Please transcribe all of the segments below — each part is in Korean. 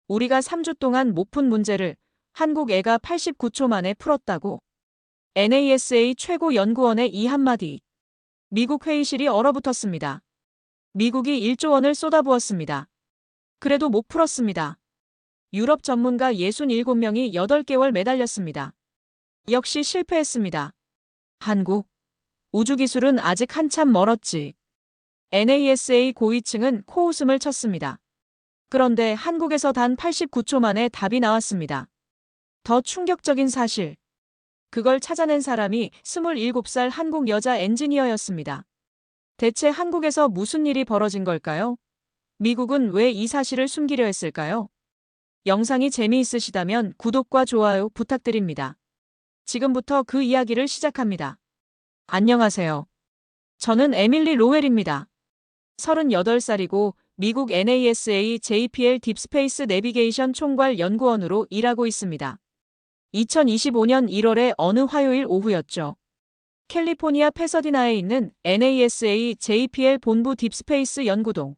우리가 3주 동안 못 푼 문제를 한국 애가 89초 만에 풀었다고. NASA 최고 연구원의 이 한마디. 미국 회의실이 얼어붙었습니다. 미국이 1조 원을 쏟아부었습니다. 그래도 못 풀었습니다. 유럽 전문가 67명이 8개월 매달렸습니다. 역시 실패했습니다. 한국. 우주기술은 아직 한참 멀었지. NASA 고위층은 코웃음을 쳤습니다. 그런데 한국에서 단 89초 만에 답이 나왔습니다. 더 충격적인 사실. 그걸 찾아낸 사람이 27살 한국 여자 엔지니어였습니다. 대체 한국에서 무슨 일이 벌어진 걸까요? 미국은 왜 이 사실을 숨기려 했을까요? 영상이 재미있으시다면 구독과 좋아요 부탁드립니다. 지금부터 그 이야기를 시작합니다. 안녕하세요. 저는 에밀리 로웰입니다. 38살이고 미국 NASA JPL 딥스페이스 내비게이션 총괄 연구원으로 일하고 있습니다. 2025년 1월의 어느 화요일 오후였죠. 캘리포니아 패서디나에 있는 NASA JPL 본부 딥스페이스 연구동.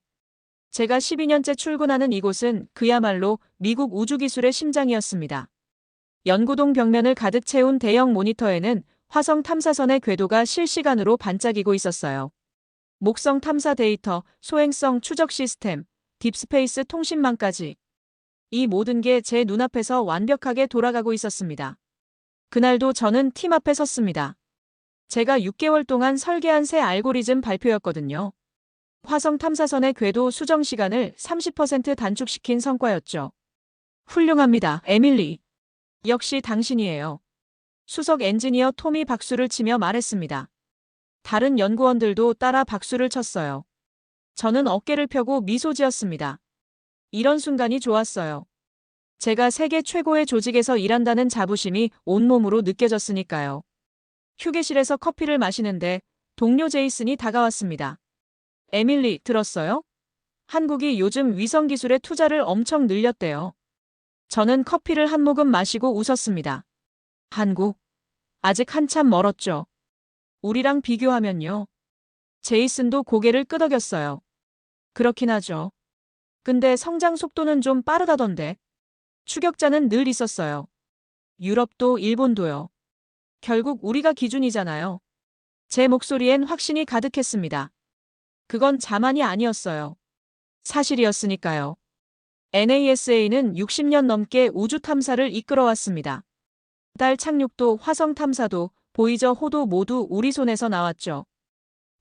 제가 12년째 출근하는 이곳은 그야말로 미국 우주기술의 심장이었습니다. 연구동 벽면을 가득 채운 대형 모니터에는 화성 탐사선의 궤도가 실시간으로 반짝이고 있었어요. 목성 탐사 데이터, 소행성 추적 시스템, 딥스페이스 통신망까지. 이 모든 게 제 눈앞에서 완벽하게 돌아가고 있었습니다. 그날도 저는 팀 앞에 섰습니다. 제가 6개월 동안 설계한 새 알고리즘 발표였거든요. 화성 탐사선의 궤도 수정 시간을 30% 단축시킨 성과였죠. 훌륭합니다, 에밀리. 역시 당신이에요. 수석 엔지니어 톰이 박수를 치며 말했습니다. 다른 연구원들도 따라 박수를 쳤어요. 저는 어깨를 펴고 미소 지었습니다. 이런 순간이 좋았어요. 제가 세계 최고의 조직에서 일한다는 자부심이 온몸으로 느껴졌으니까요. 휴게실에서 커피를 마시는데 동료 제이슨이 다가왔습니다. 에밀리, 들었어요? 한국이 요즘 위성기술에 투자를 엄청 늘렸대요. 저는 커피를 한 모금 마시고 웃었습니다. 한국? 아직 한참 멀었죠. 우리랑 비교하면요. 제이슨도 고개를 끄덕였어요. 그렇긴 하죠. 근데 성장 속도는 좀 빠르다던데. 추격자는 늘 있었어요. 유럽도 일본도요. 결국 우리가 기준이잖아요. 제 목소리엔 확신이 가득했습니다. 그건 자만이 아니었어요. 사실이었으니까요. NASA는 60년 넘게 우주 탐사를 이끌어왔습니다. 달 착륙도 화성 탐사도 보이저 호도 모두 우리 손에서 나왔죠.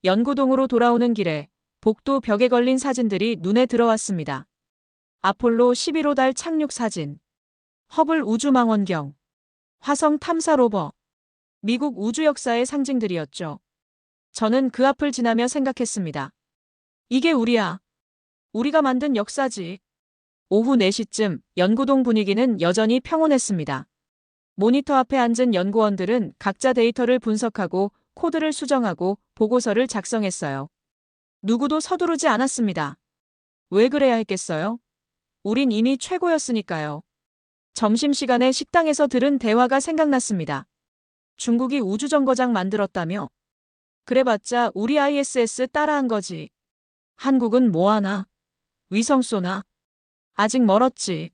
연구동으로 돌아오는 길에 복도 벽에 걸린 사진들이 눈에 들어왔습니다. 아폴로 11호 달 착륙 사진, 허블 우주망원경, 화성 탐사 로버, 미국 우주 역사의 상징들이었죠. 저는 그 앞을 지나며 생각했습니다. 이게 우리야. 우리가 만든 역사지. 오후 4시쯤 연구동 분위기는 여전히 평온했습니다. 모니터 앞에 앉은 연구원들은 각자 데이터를 분석하고 코드를 수정하고 보고서를 작성했어요. 누구도 서두르지 않았습니다. 왜 그래야 했겠어요? 우린 이미 최고였으니까요. 점심시간에 식당에서 들은 대화가 생각났습니다. 중국이 우주정거장 만들었다며? 그래봤자 우리 ISS 따라한 거지. 한국은 뭐하나? 위성 쏘나? 아직 멀었지.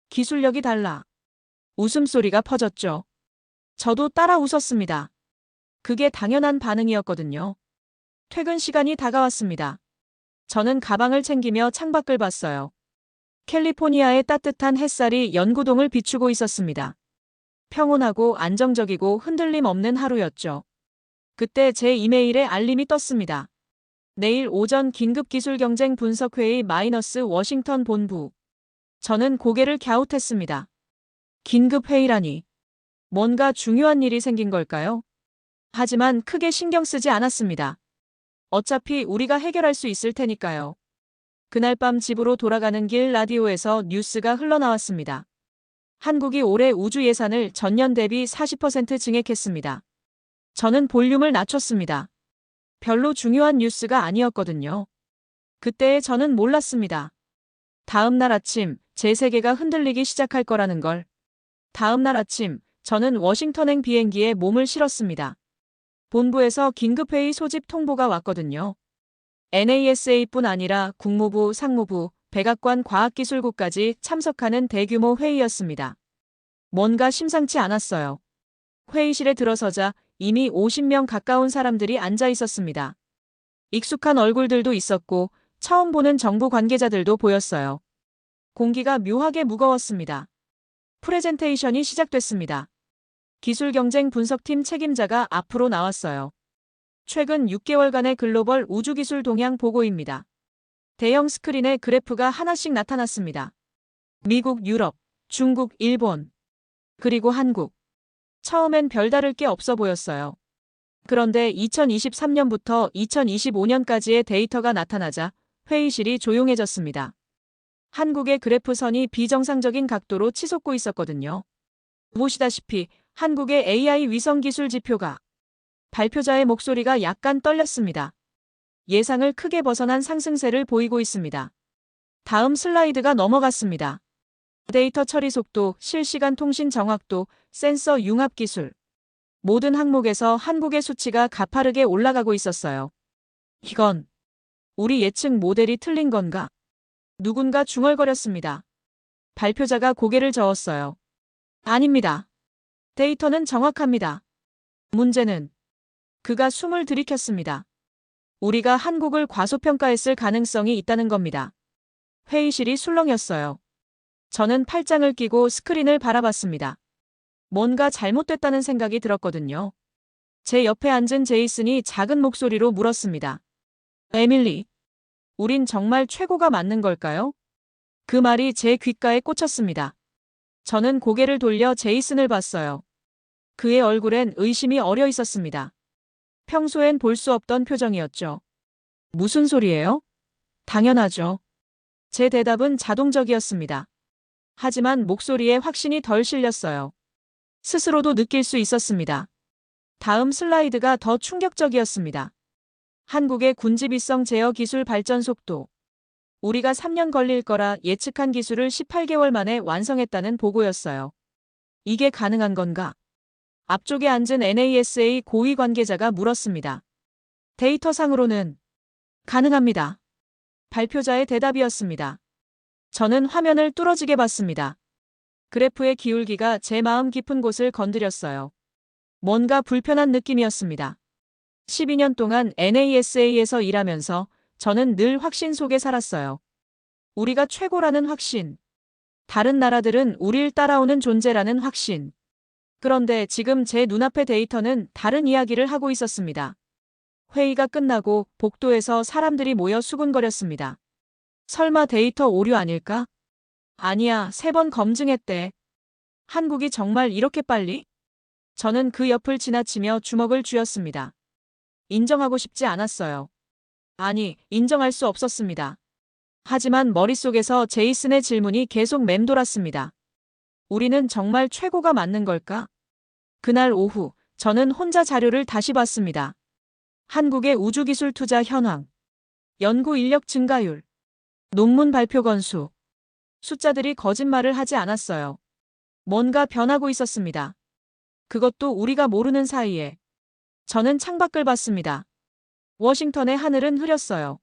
기술력이 달라. 웃음소리가 퍼졌죠. 저도 따라 웃었습니다. 그게 당연한 반응이었거든요. 퇴근 시간이 다가왔습니다. 저는 가방을 챙기며 창밖을 봤어요. 캘리포니아의 따뜻한 햇살이 연구동을 비추고 있었습니다. 평온하고 안정적이고 흔들림 없는 하루였죠. 그때 제 이메일에 알림이 떴습니다. 내일 오전 긴급기술경쟁 분석회의 마이너스 워싱턴 본부. 저는 고개를 갸웃했습니다. 긴급회의라니. 뭔가 중요한 일이 생긴 걸까요? 하지만 크게 신경 쓰지 않았습니다. 어차피 우리가 해결할 수 있을 테니까요. 그날 밤 집으로 돌아가는 길 라디오에서 뉴스가 흘러나왔습니다. 한국이 올해 우주 예산을 전년 대비 40% 증액했습니다. 저는 볼륨을 낮췄습니다. 별로 중요한 뉴스가 아니었거든요. 그때의 저는 몰랐습니다. 다음 날 아침 제 세계가 흔들리기 시작할 거라는 걸. 다음 날 아침 저는 워싱턴행 비행기에 몸을 실었습니다. 본부에서 긴급회의 소집 통보가 왔거든요. NASA뿐 아니라 국무부, 상무부, 백악관 과학기술국까지 참석하는 대규모 회의였습니다. 뭔가 심상치 않았어요. 회의실에 들어서자 이미 50명 가까운 사람들이 앉아 있었습니다. 익숙한 얼굴들도 있었고 처음 보는 정부 관계자들도 보였어요. 공기가 묘하게 무거웠습니다. 프레젠테이션이 시작됐습니다. 기술경쟁 분석팀 책임자가 앞으로 나왔어요. 최근 6개월간의 글로벌 우주기술 동향 보고입니다. 대형 스크린에 그래프가 하나씩 나타났습니다. 미국, 유럽, 중국, 일본, 그리고 한국. 처음엔 별다를 게 없어 보였어요. 그런데 2023년부터 2025년까지의 데이터가 나타나자 회의실이 조용해졌습니다. 한국의 그래프선이 비정상적인 각도로 치솟고 있었거든요. 보시다시피 한국의 AI 위성 기술 지표가 발표자의 목소리가 약간 떨렸습니다. 예상을 크게 벗어난 상승세를 보이고 있습니다. 다음 슬라이드가 넘어갔습니다. 데이터 처리 속도, 실시간 통신 정확도, 센서 융합 기술. 모든 항목에서 한국의 수치가 가파르게 올라가고 있었어요. 이건 우리 예측 모델이 틀린 건가? 누군가 중얼거렸습니다. 발표자가 고개를 저었어요. 아닙니다. 데이터는 정확합니다. 문제는 그가 숨을 들이켰습니다. 우리가 한국을 과소평가했을 가능성이 있다는 겁니다. 회의실이 술렁였어요. 저는 팔짱을 끼고 스크린을 바라봤습니다. 뭔가 잘못됐다는 생각이 들었거든요. 제 옆에 앉은 제이슨이 작은 목소리로 물었습니다. 에밀리, 우린 정말 최고가 맞는 걸까요? 그 말이 제 귓가에 꽂혔습니다. 저는 고개를 돌려 제이슨을 봤어요. 그의 얼굴엔 의심이 어려 있었습니다. 평소엔 볼 수 없던 표정이었죠. 무슨 소리예요? 당연하죠. 제 대답은 자동적이었습니다. 하지만 목소리에 확신이 덜 실렸어요. 스스로도 느낄 수 있었습니다. 다음 슬라이드가 더 충격적이었습니다. 한국의 군집이성 제어 기술 발전 속도. 우리가 3년 걸릴 거라 예측한 기술을 18개월 만에 완성했다는 보고였어요. 이게 가능한 건가? 앞쪽에 앉은 NASA 고위 관계자가 물었습니다. 데이터상으로는 가능합니다. 발표자의 대답이었습니다. 저는 화면을 뚫어지게 봤습니다. 그래프의 기울기가 제 마음 깊은 곳을 건드렸어요. 뭔가 불편한 느낌이었습니다. 12년 동안 NASA에서 일하면서 저는 늘 확신 속에 살았어요. 우리가 최고라는 확신. 다른 나라들은 우릴 따라오는 존재라는 확신. 그런데 지금 제 눈앞의 데이터는 다른 이야기를 하고 있었습니다. 회의가 끝나고 복도에서 사람들이 모여 수군거렸습니다. 설마 데이터 오류 아닐까? 아니야, 3번 검증했대. 한국이 정말 이렇게 빨리? 저는 그 옆을 지나치며 주먹을 쥐었습니다. 인정하고 싶지 않았어요. 아니, 인정할 수 없었습니다. 하지만 머릿속에서 제이슨의 질문이 계속 맴돌았습니다. 우리는 정말 최고가 맞는 걸까? 그날 오후, 저는 혼자 자료를 다시 봤습니다. 한국의 우주기술 투자 현황, 연구 인력 증가율, 논문 발표 건수. 숫자들이 거짓말을 하지 않았어요. 뭔가 변하고 있었습니다. 그것도 우리가 모르는 사이에. 저는 창밖을 봤습니다. 워싱턴의 하늘은 흐렸어요.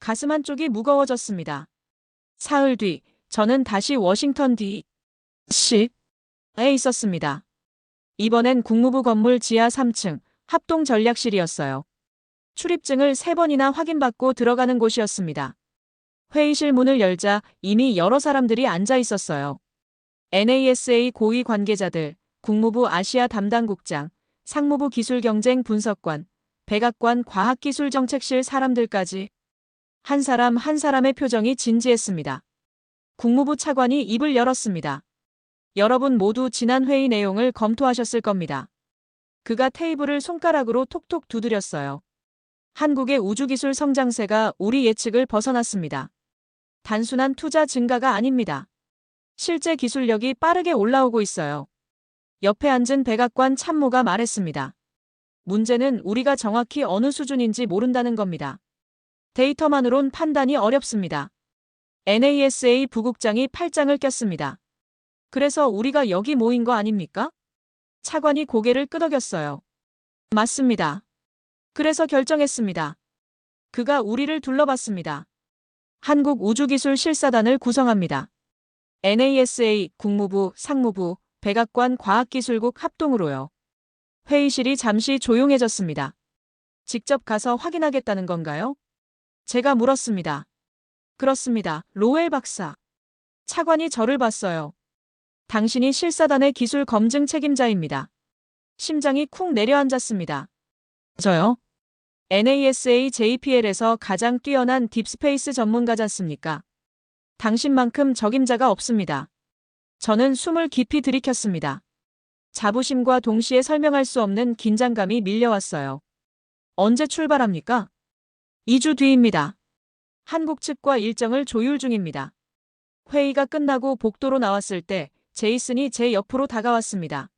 가슴 한쪽이 무거워졌습니다. 사흘 뒤, 저는 다시 워싱턴 D.C.에 있었습니다. 이번엔 국무부 건물 지하 3층 합동전략실이었어요. 출입증을 3번이나 확인받고 들어가는 곳이었습니다. 회의실 문을 열자 이미 여러 사람들이 앉아 있었어요. NASA 고위 관계자들, 국무부 아시아 담당국장, 상무부 기술경쟁 분석관, 백악관 과학기술정책실 사람들까지. 한 사람 한 사람의 표정이 진지했습니다. 국무부 차관이 입을 열었습니다. 여러분 모두 지난 회의 내용을 검토하셨을 겁니다. 그가 테이블을 손가락으로 톡톡 두드렸어요. 한국의 우주기술 성장세가 우리 예측을 벗어났습니다. 단순한 투자 증가가 아닙니다. 실제 기술력이 빠르게 올라오고 있어요. 옆에 앉은 백악관 참모가 말했습니다. 문제는 우리가 정확히 어느 수준인지 모른다는 겁니다. 데이터만으론 판단이 어렵습니다. NASA 부국장이 팔짱을 꼈습니다. 그래서 우리가 여기 모인 거 아닙니까? 차관이 고개를 끄덕였어요. 맞습니다. 그래서 결정했습니다. 그가 우리를 둘러봤습니다. 한국우주기술실사단을 구성합니다. NASA, 국무부, 상무부, 백악관 과학기술국 합동으로요. 회의실이 잠시 조용해졌습니다. 직접 가서 확인하겠다는 건가요? 제가 물었습니다. 그렇습니다. 로웰 박사. 차관이 저를 봤어요. 당신이 실사단의 기술 검증 책임자입니다. 심장이 쿵 내려앉았습니다. 저요? NASA JPL에서 가장 뛰어난 딥스페이스 전문가지 않습니까? 당신만큼 적임자가 없습니다. 저는 숨을 깊이 들이켰습니다. 자부심과 동시에 설명할 수 없는 긴장감이 밀려왔어요. 언제 출발합니까? 2주 뒤입니다. 한국 측과 일정을 조율 중입니다. 회의가 끝나고 복도로 나왔을 때 제이슨이 제 옆으로 다가왔습니다.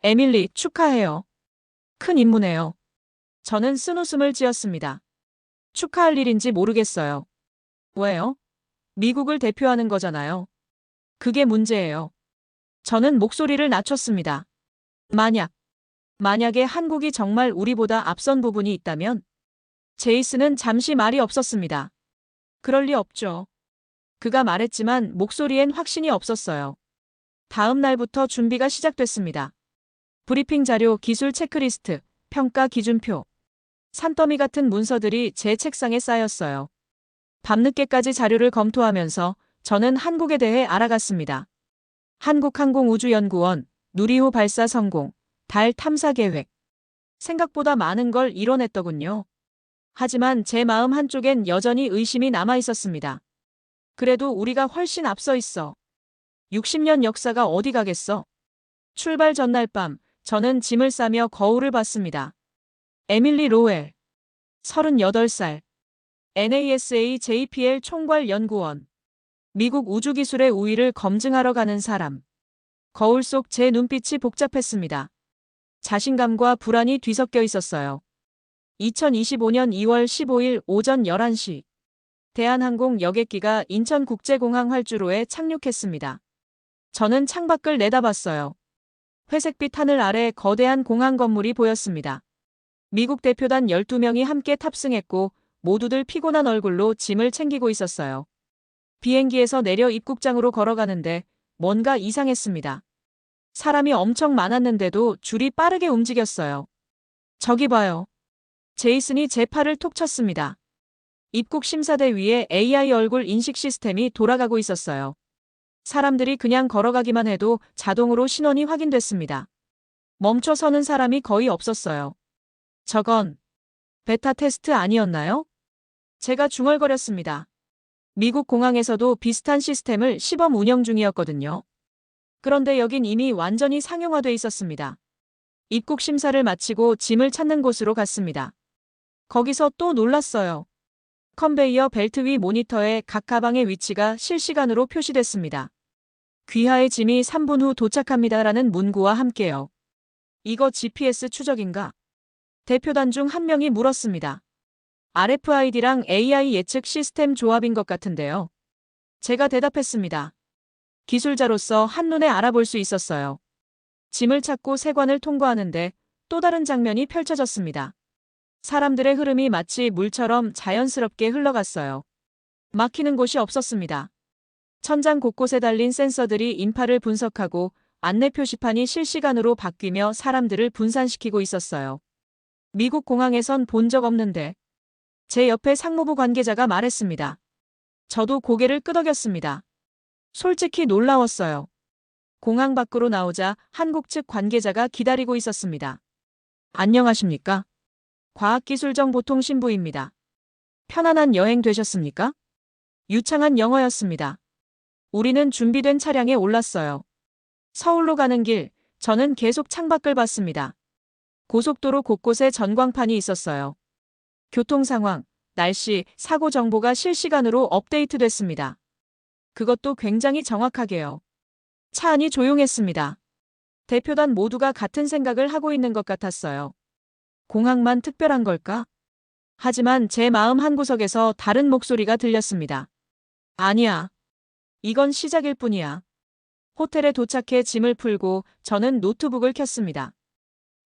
에밀리, 축하해요. 큰 임무네요. 저는 쓴웃음을 지었습니다. 축하할 일인지 모르겠어요. 왜요? 미국을 대표하는 거잖아요. 그게 문제예요. 저는 목소리를 낮췄습니다. 만약에 한국이 정말 우리보다 앞선 부분이 있다면? 제이슨은 잠시 말이 없었습니다. 그럴 리 없죠. 그가 말했지만 목소리엔 확신이 없었어요. 다음 날부터 준비가 시작됐습니다. 브리핑 자료, 기술 체크리스트, 평가 기준표. 산더미 같은 문서들이 제 책상에 쌓였어요. 밤늦게까지 자료를 검토하면서 저는 한국에 대해 알아갔습니다. 한국항공우주연구원, 누리호 발사 성공, 달 탐사 계획. 생각보다 많은 걸 이뤄냈더군요. 하지만 제 마음 한쪽엔 여전히 의심이 남아 있었습니다. 그래도 우리가 훨씬 앞서 있어. 60년 역사가 어디 가겠어? 출발 전날 밤, 저는 짐을 싸며 거울을 봤습니다. 에밀리 로웰, 38살. NASA JPL 총괄연구원. 미국 우주기술의 우위를 검증하러 가는 사람. 거울 속 제 눈빛이 복잡했습니다. 자신감과 불안이 뒤섞여 있었어요. 2025년 2월 15일 오전 11시. 대한항공 여객기가 인천국제공항 활주로에 착륙했습니다. 저는 창밖을 내다봤어요. 회색빛 하늘 아래 거대한 공항 건물이 보였습니다. 미국 대표단 12명이 함께 탑승했고 모두들 피곤한 얼굴로 짐을 챙기고 있었어요. 비행기에서 내려 입국장으로 걸어가는데 뭔가 이상했습니다. 사람이 엄청 많았는데도 줄이 빠르게 움직였어요. 저기 봐요. 제이슨이 제 팔을 톡 쳤습니다. 입국 심사대 위에 AI 얼굴 인식 시스템이 돌아가고 있었어요. 사람들이 그냥 걸어가기만 해도 자동으로 신원이 확인됐습니다. 멈춰 서는 사람이 거의 없었어요. 저건 베타 테스트 아니었나요? 제가 중얼거렸습니다. 미국 공항에서도 비슷한 시스템을 시범 운영 중이었거든요. 그런데 여긴 이미 완전히 상용화돼 있었습니다. 입국 심사를 마치고 짐을 찾는 곳으로 갔습니다. 거기서 또 놀랐어요. 컨베이어 벨트 위 모니터에 각 가방의 위치가 실시간으로 표시됐습니다. 귀하의 짐이 3분 후 도착합니다라는 문구와 함께요. 이거 GPS 추적인가? 대표단 중 한 명이 물었습니다. RFID랑 AI 예측 시스템 조합인 것 같은데요. 제가 대답했습니다. 기술자로서 한눈에 알아볼 수 있었어요. 짐을 찾고 세관을 통과하는데 또 다른 장면이 펼쳐졌습니다. 사람들의 흐름이 마치 물처럼 자연스럽게 흘러갔어요. 막히는 곳이 없었습니다. 천장 곳곳에 달린 센서들이 인파를 분석하고 안내 표시판이 실시간으로 바뀌며 사람들을 분산시키고 있었어요. 미국 공항에선 본 적 없는데. 제 옆에 상무부 관계자가 말했습니다. 저도 고개를 끄덕였습니다. 솔직히 놀라웠어요. 공항 밖으로 나오자 한국 측 관계자가 기다리고 있었습니다. 안녕하십니까? 과학기술정보통신부입니다. 편안한 여행 되셨습니까? 유창한 영어였습니다. 우리는 준비된 차량에 올랐어요. 서울로 가는 길, 저는 계속 창밖을 봤습니다. 고속도로 곳곳에 전광판이 있었어요. 교통 상황, 날씨, 사고 정보가 실시간으로 업데이트됐습니다. 그것도 굉장히 정확하게요. 차 안이 조용했습니다. 대표단 모두가 같은 생각을 하고 있는 것 같았어요. 공항만 특별한 걸까? 하지만 제 마음 한구석에서 다른 목소리가 들렸습니다. 아니야. 이건 시작일 뿐이야. 호텔에 도착해 짐을 풀고 저는 노트북을 켰습니다.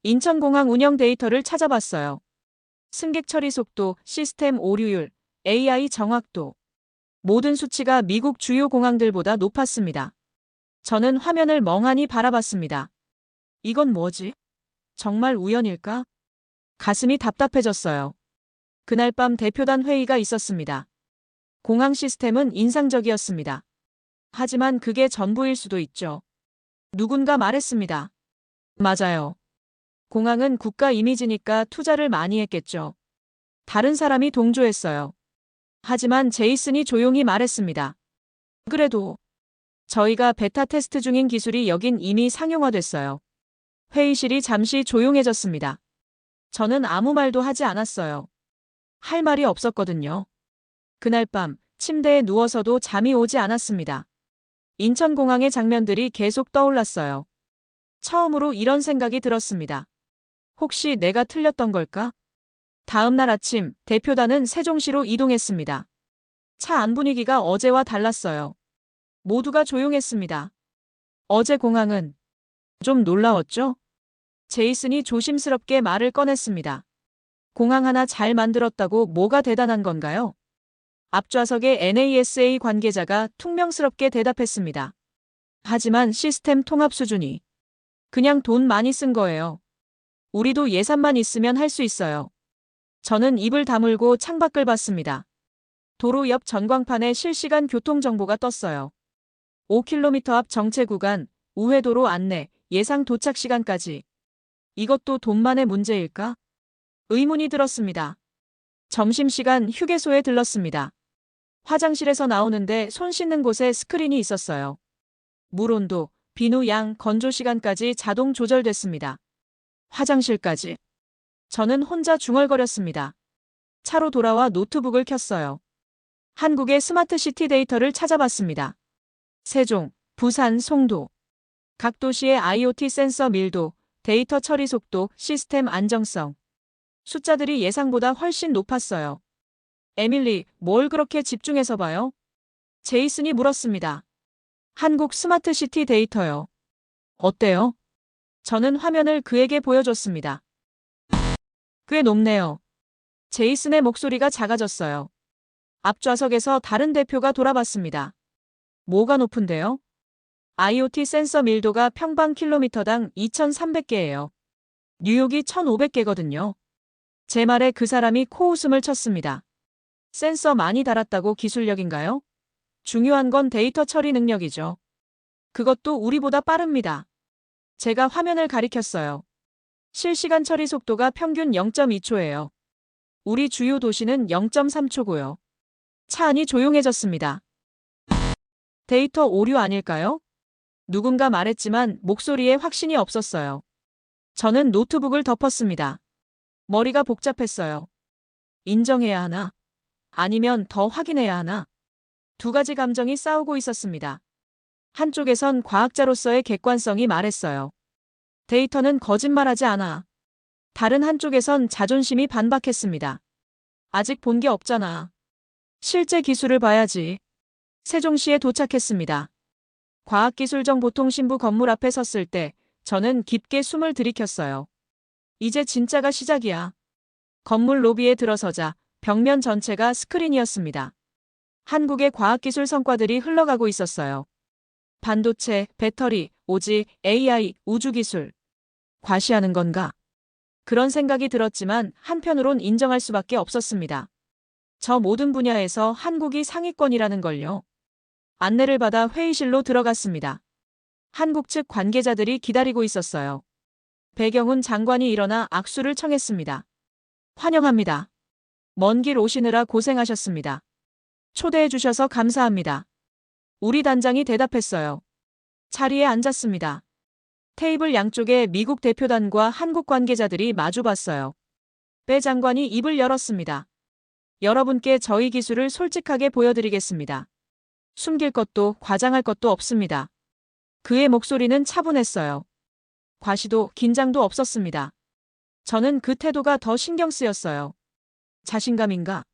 인천공항 운영 데이터를 찾아봤어요. 승객 처리 속도, 시스템 오류율, AI 정확도. 모든 수치가 미국 주요 공항들보다 높았습니다. 저는 화면을 멍하니 바라봤습니다. 이건 뭐지? 정말 우연일까? 가슴이 답답해졌어요. 그날 밤 대표단 회의가 있었습니다. 공항 시스템은 인상적이었습니다. 하지만 그게 전부일 수도 있죠. 누군가 말했습니다. 맞아요. 공항은 국가 이미지니까 투자를 많이 했겠죠. 다른 사람이 동조했어요. 하지만 제이슨이 조용히 말했습니다. 그래도 저희가 베타 테스트 중인 기술이 여긴 이미 상용화됐어요. 회의실이 잠시 조용해졌습니다. 저는 아무 말도 하지 않았어요. 할 말이 없었거든요. 그날 밤 침대에 누워서도 잠이 오지 않았습니다. 인천공항의 장면들이 계속 떠올랐어요. 처음으로 이런 생각이 들었습니다. 혹시 내가 틀렸던 걸까? 다음 날 아침 대표단은 세종시로 이동했습니다. 차 안 분위기가 어제와 달랐어요. 모두가 조용했습니다. 어제 공항은 좀 놀라웠죠? 제이슨이 조심스럽게 말을 꺼냈습니다. 공항 하나 잘 만들었다고 뭐가 대단한 건가요? 앞좌석의 NASA 관계자가 퉁명스럽게 대답했습니다. 하지만 시스템 통합 수준이 그냥 돈 많이 쓴 거예요. 우리도 예산만 있으면 할 수 있어요. 저는 입을 다물고 창밖을 봤습니다. 도로 옆 전광판에 실시간 교통정보가 떴어요. 5km 앞 정체 구간, 우회도로 안내, 예상 도착 시간까지. 이것도 돈만의 문제일까? 의문이 들었습니다. 점심시간 휴게소에 들렀습니다. 화장실에서 나오는데 손 씻는 곳에 스크린이 있었어요. 물 온도, 비누 양, 건조 시간까지 자동 조절됐습니다. 화장실까지. 저는 혼자 중얼거렸습니다. 차로 돌아와 노트북을 켰어요. 한국의 스마트시티 데이터를 찾아봤습니다. 세종, 부산, 송도. 각 도시의 IoT 센서 밀도, 데이터 처리 속도, 시스템 안정성. 숫자들이 예상보다 훨씬 높았어요. 에밀리, 뭘 그렇게 집중해서 봐요? 제이슨이 물었습니다. 한국 스마트시티 데이터요. 어때요? 저는 화면을 그에게 보여줬습니다. 꽤 높네요. 제이슨의 목소리가 작아졌어요. 앞좌석에서 다른 대표가 돌아봤습니다. 뭐가 높은데요? IoT 센서 밀도가 평방킬로미터당 2,300개예요. 뉴욕이 1,500개거든요. 제 말에 그 사람이 코웃음을 쳤습니다. 센서 많이 달았다고 기술력인가요? 중요한 건 데이터 처리 능력이죠. 그것도 우리보다 빠릅니다. 제가 화면을 가리켰어요. 실시간 처리 속도가 평균 0.2초예요. 우리 주요 도시는 0.3초고요. 차 안이 조용해졌습니다. 데이터 오류 아닐까요? 누군가 말했지만 목소리에 확신이 없었어요. 저는 노트북을 덮었습니다. 머리가 복잡했어요. 인정해야 하나? 아니면 더 확인해야 하나? 두 가지 감정이 싸우고 있었습니다. 한쪽에선 과학자로서의 객관성이 말했어요. 데이터는 거짓말하지 않아. 다른 한쪽에선 자존심이 반박했습니다. 아직 본 게 없잖아. 실제 기술을 봐야지. 세종시에 도착했습니다. 과학기술정보통신부 건물 앞에 섰을 때 저는 깊게 숨을 들이켰어요. 이제 진짜가 시작이야. 건물 로비에 들어서자 벽면 전체가 스크린이었습니다. 한국의 과학기술 성과들이 흘러가고 있었어요. 반도체, 배터리, 오직 AI, 우주기술. 과시하는 건가? 그런 생각이 들었지만 한편으론 인정할 수밖에 없었습니다. 저 모든 분야에서 한국이 상위권이라는 걸요. 안내를 받아 회의실로 들어갔습니다. 한국 측 관계자들이 기다리고 있었어요. 배경훈 장관이 일어나 악수를 청했습니다. 환영합니다. 먼 길 오시느라 고생하셨습니다. 초대해 주셔서 감사합니다. 우리 단장이 대답했어요. 자리에 앉았습니다. 테이블 양쪽에 미국 대표단과 한국 관계자들이 마주봤어요. 배 장관이 입을 열었습니다. 여러분께 저희 기술을 솔직하게 보여드리겠습니다. 숨길 것도 과장할 것도 없습니다. 그의 목소리는 차분했어요. 과시도 긴장도 없었습니다. 저는 그 태도가 더 신경 쓰였어요. 자신감인가?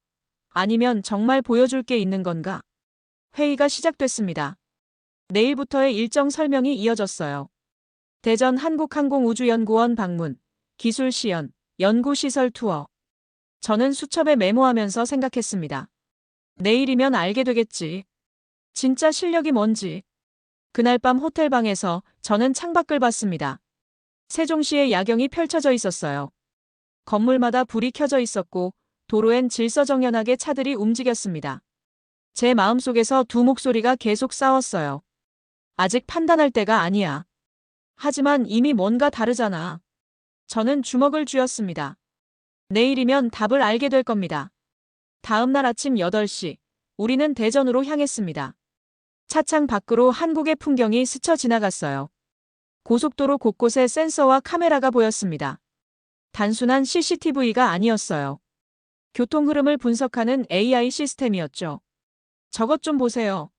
아니면 정말 보여줄 게 있는 건가? 회의가 시작됐습니다. 내일부터의 일정 설명이 이어졌어요. 대전 한국항공우주연구원 방문, 기술 시연, 연구시설 투어. 저는 수첩에 메모하면서 생각했습니다. 내일이면 알게 되겠지. 진짜 실력이 뭔지. 그날 밤 호텔방에서 저는 창밖을 봤습니다. 세종시의 야경이 펼쳐져 있었어요. 건물마다 불이 켜져 있었고 도로엔 질서정연하게 차들이 움직였습니다. 제 마음속에서 두 목소리가 계속 싸웠어요. 아직 판단할 때가 아니야. 하지만 이미 뭔가 다르잖아. 저는 주먹을 쥐었습니다. 내일이면 답을 알게 될 겁니다. 다음 날 아침 8시, 우리는 대전으로 향했습니다. 차창 밖으로 한국의 풍경이 스쳐 지나갔어요. 고속도로 곳곳에 센서와 카메라가 보였습니다. 단순한 CCTV가 아니었어요. 교통 흐름을 분석하는 AI 시스템이었죠. 저것 좀 보세요.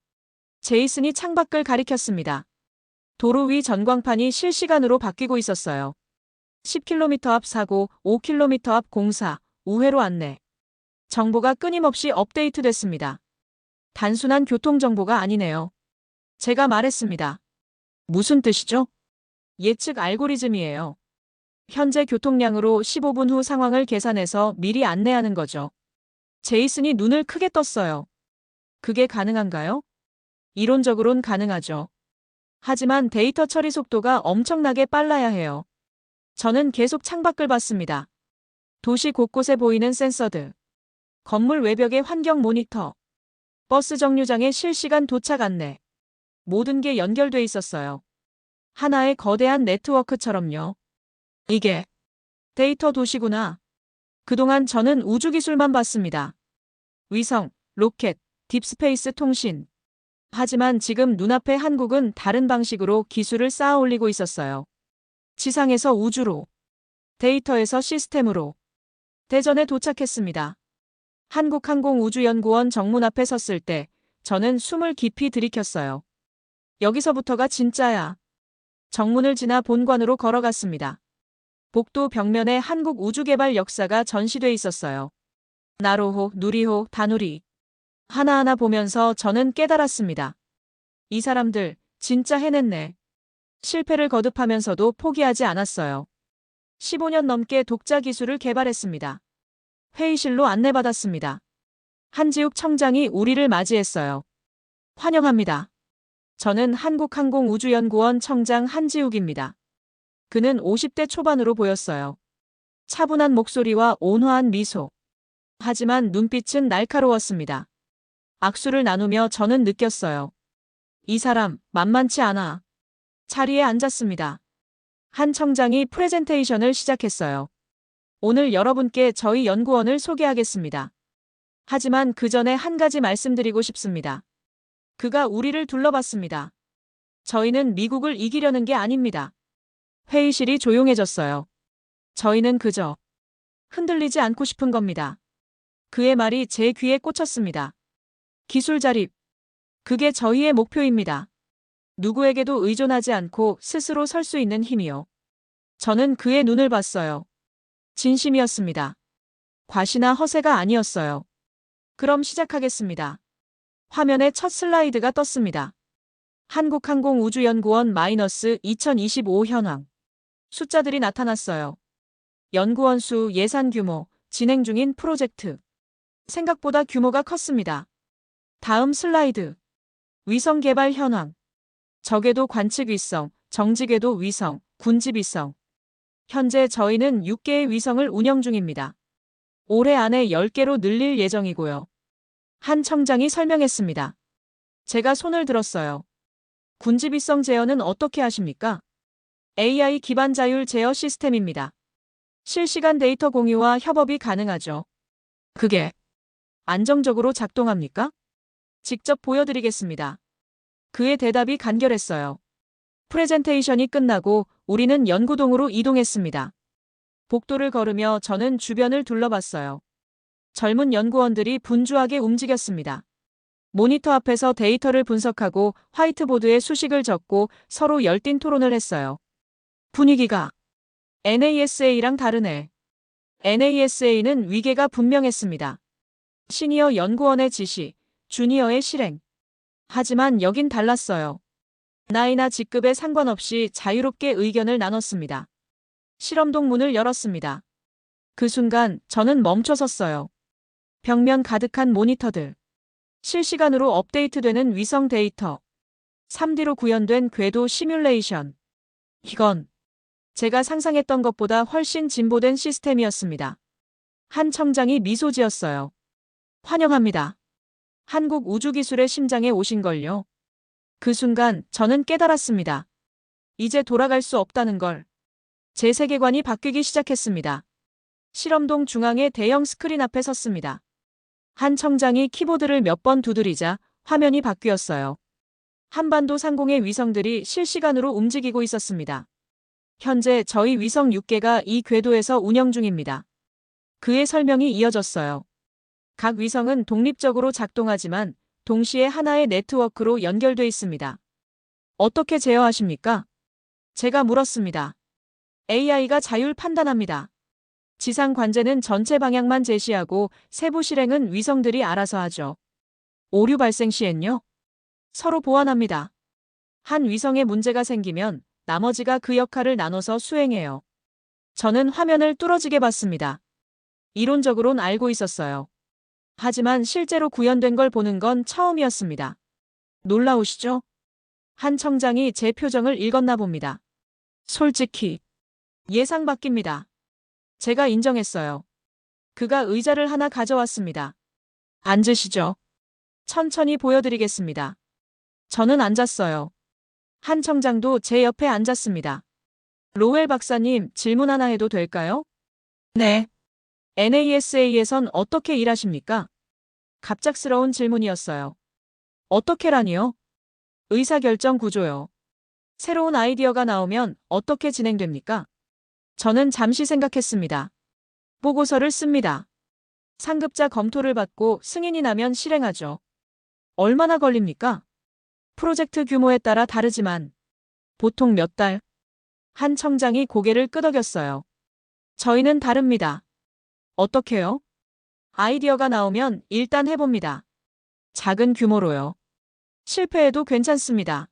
제이슨이 창밖을 가리켰습니다. 도로 위 전광판이 실시간으로 바뀌고 있었어요. 10km 앞 사고, 5km 앞 공사, 우회로 안내. 정보가 끊임없이 업데이트됐습니다. 단순한 교통정보가 아니네요. 제가 말했습니다. 무슨 뜻이죠? 예측 알고리즘이에요. 현재 교통량으로 15분 후 상황을 계산해서 미리 안내하는 거죠. 제이슨이 눈을 크게 떴어요. 그게 가능한가요? 이론적으론 가능하죠. 하지만 데이터 처리 속도가 엄청나게 빨라야 해요. 저는 계속 창밖을 봤습니다. 도시 곳곳에 보이는 센서들, 건물 외벽의 환경 모니터, 버스 정류장의 실시간 도착 안내. 모든 게 연결돼 있었어요. 하나의 거대한 네트워크처럼요. 이게 데이터 도시구나. 그동안 저는 우주기술만 봤습니다. 위성, 로켓, 딥스페이스 통신. 하지만 지금 눈앞에 한국은 다른 방식으로 기술을 쌓아 올리고 있었어요. 지상에서 우주로, 데이터에서 시스템으로. 대전에 도착했습니다. 한국항공우주연구원 정문 앞에 섰을 때 저는 숨을 깊이 들이켰어요. 여기서부터가 진짜야. 정문을 지나 본관으로 걸어갔습니다. 복도 벽면에 한국 우주개발 역사가 전시돼 있었어요. 나로호, 누리호, 다누리. 하나하나 보면서 저는 깨달았습니다. 이 사람들 진짜 해냈네. 실패를 거듭하면서도 포기하지 않았어요. 15년 넘게 독자 기술을 개발했습니다. 회의실로 안내받았습니다. 한지욱 청장이 우리를 맞이했어요. 환영합니다. 저는 한국항공우주연구원 청장 한지욱입니다. 그는 50대 초반으로 보였어요. 차분한 목소리와 온화한 미소. 하지만 눈빛은 날카로웠습니다. 악수를 나누며 저는 느꼈어요. 이 사람 만만치 않아. 자리에 앉았습니다. 한 청장이 프레젠테이션을 시작했어요. 오늘 여러분께 저희 연구원을 소개하겠습니다. 하지만 그 전에 한 가지 말씀드리고 싶습니다. 그가 우리를 둘러봤습니다. 저희는 미국을 이기려는 게 아닙니다. 회의실이 조용해졌어요. 저희는 그저 흔들리지 않고 싶은 겁니다. 그의 말이 제 귀에 꽂혔습니다. 기술 자립. 그게 저희의 목표입니다. 누구에게도 의존하지 않고 스스로 설 수 있는 힘이요. 저는 그의 눈을 봤어요. 진심이었습니다. 과시나 허세가 아니었어요. 그럼 시작하겠습니다. 화면에 첫 슬라이드가 떴습니다. 한국항공우주연구원 -2025 현황. 숫자들이 나타났어요. 연구원 수, 예산 규모, 진행 중인 프로젝트. 생각보다 규모가 컸습니다. 다음 슬라이드. 위성 개발 현황. 적외도 관측 위성, 정지궤도 위성, 군집 위성. 현재 저희는 6개의 위성을 운영 중입니다. 올해 안에 10개로 늘릴 예정이고요. 한 청장이 설명했습니다. 제가 손을 들었어요. 군집 위성 제어는 어떻게 하십니까? AI 기반 자율 제어 시스템입니다. 실시간 데이터 공유와 협업이 가능하죠. 그게 안정적으로 작동합니까? 직접 보여드리겠습니다. 그의 대답이 간결했어요. 프레젠테이션이 끝나고 우리는 연구동으로 이동했습니다. 복도를 걸으며 저는 주변을 둘러봤어요. 젊은 연구원들이 분주하게 움직였습니다. 모니터 앞에서 데이터를 분석하고 화이트보드에 수식을 적고 서로 열띤 토론을 했어요. 분위기가 NASA랑 다르네. NASA는 위계가 분명했습니다. 시니어 연구원의 지시, 주니어의 실행. 하지만 여긴 달랐어요. 나이나 직급에 상관없이 자유롭게 의견을 나눴습니다. 실험동 문을 열었습니다. 그 순간 저는 멈춰섰어요. 벽면 가득한 모니터들. 실시간으로 업데이트되는 위성 데이터, 3D로 구현된 궤도 시뮬레이션. 이건 제가 상상했던 것보다 훨씬 진보된 시스템이었습니다. 한 청장이 미소 지었어요. 환영합니다. 한국 우주기술의 심장에 오신걸요. 그 순간 저는 깨달았습니다. 이제 돌아갈 수 없다는 걸. 제 세계관이 바뀌기 시작했습니다. 실험동 중앙의 대형 스크린 앞에 섰습니다. 한 청장이 키보드를 몇 번 두드리자 화면이 바뀌었어요. 한반도 상공의 위성들이 실시간으로 움직이고 있었습니다. 현재 저희 위성 6개가 이 궤도에서 운영 중입니다. 그의 설명이 이어졌어요. 각 위성은 독립적으로 작동하지만 동시에 하나의 네트워크로 연결돼 있습니다. 어떻게 제어하십니까? 제가 물었습니다. AI가 자율 판단합니다. 지상 관제는 전체 방향만 제시하고 세부 실행은 위성들이 알아서 하죠. 오류 발생 시엔요? 서로 보완합니다. 한 위성에 문제가 생기면 나머지가 그 역할을 나눠서 수행해요. 저는 화면을 뚫어지게 봤습니다. 이론적으론 알고 있었어요. 하지만 실제로 구현된 걸 보는 건 처음이었습니다. 놀라우시죠? 한 청장이 제 표정을 읽었나 봅니다. 솔직히 예상 밖입니다. 제가 인정했어요. 그가 의자를 하나 가져왔습니다. 앉으시죠. 천천히 보여드리겠습니다. 저는 앉았어요. 한 청장도 제 옆에 앉았습니다. 로웰 박사님, 질문 하나 해도 될까요? 네. NASA에선 어떻게 일하십니까? 갑작스러운 질문이었어요. 어떻게라니요? 의사결정 구조요. 새로운 아이디어가 나오면 어떻게 진행됩니까? 저는 잠시 생각했습니다. 보고서를 씁니다. 상급자 검토를 받고 승인이 나면 실행하죠. 얼마나 걸립니까? 프로젝트 규모에 따라 다르지만 보통 몇 달? 한 청장이 고개를 끄덕였어요. 저희는 다릅니다. 어떻게요? 아이디어가 나오면 일단 해봅니다. 작은 규모로요. 실패해도 괜찮습니다.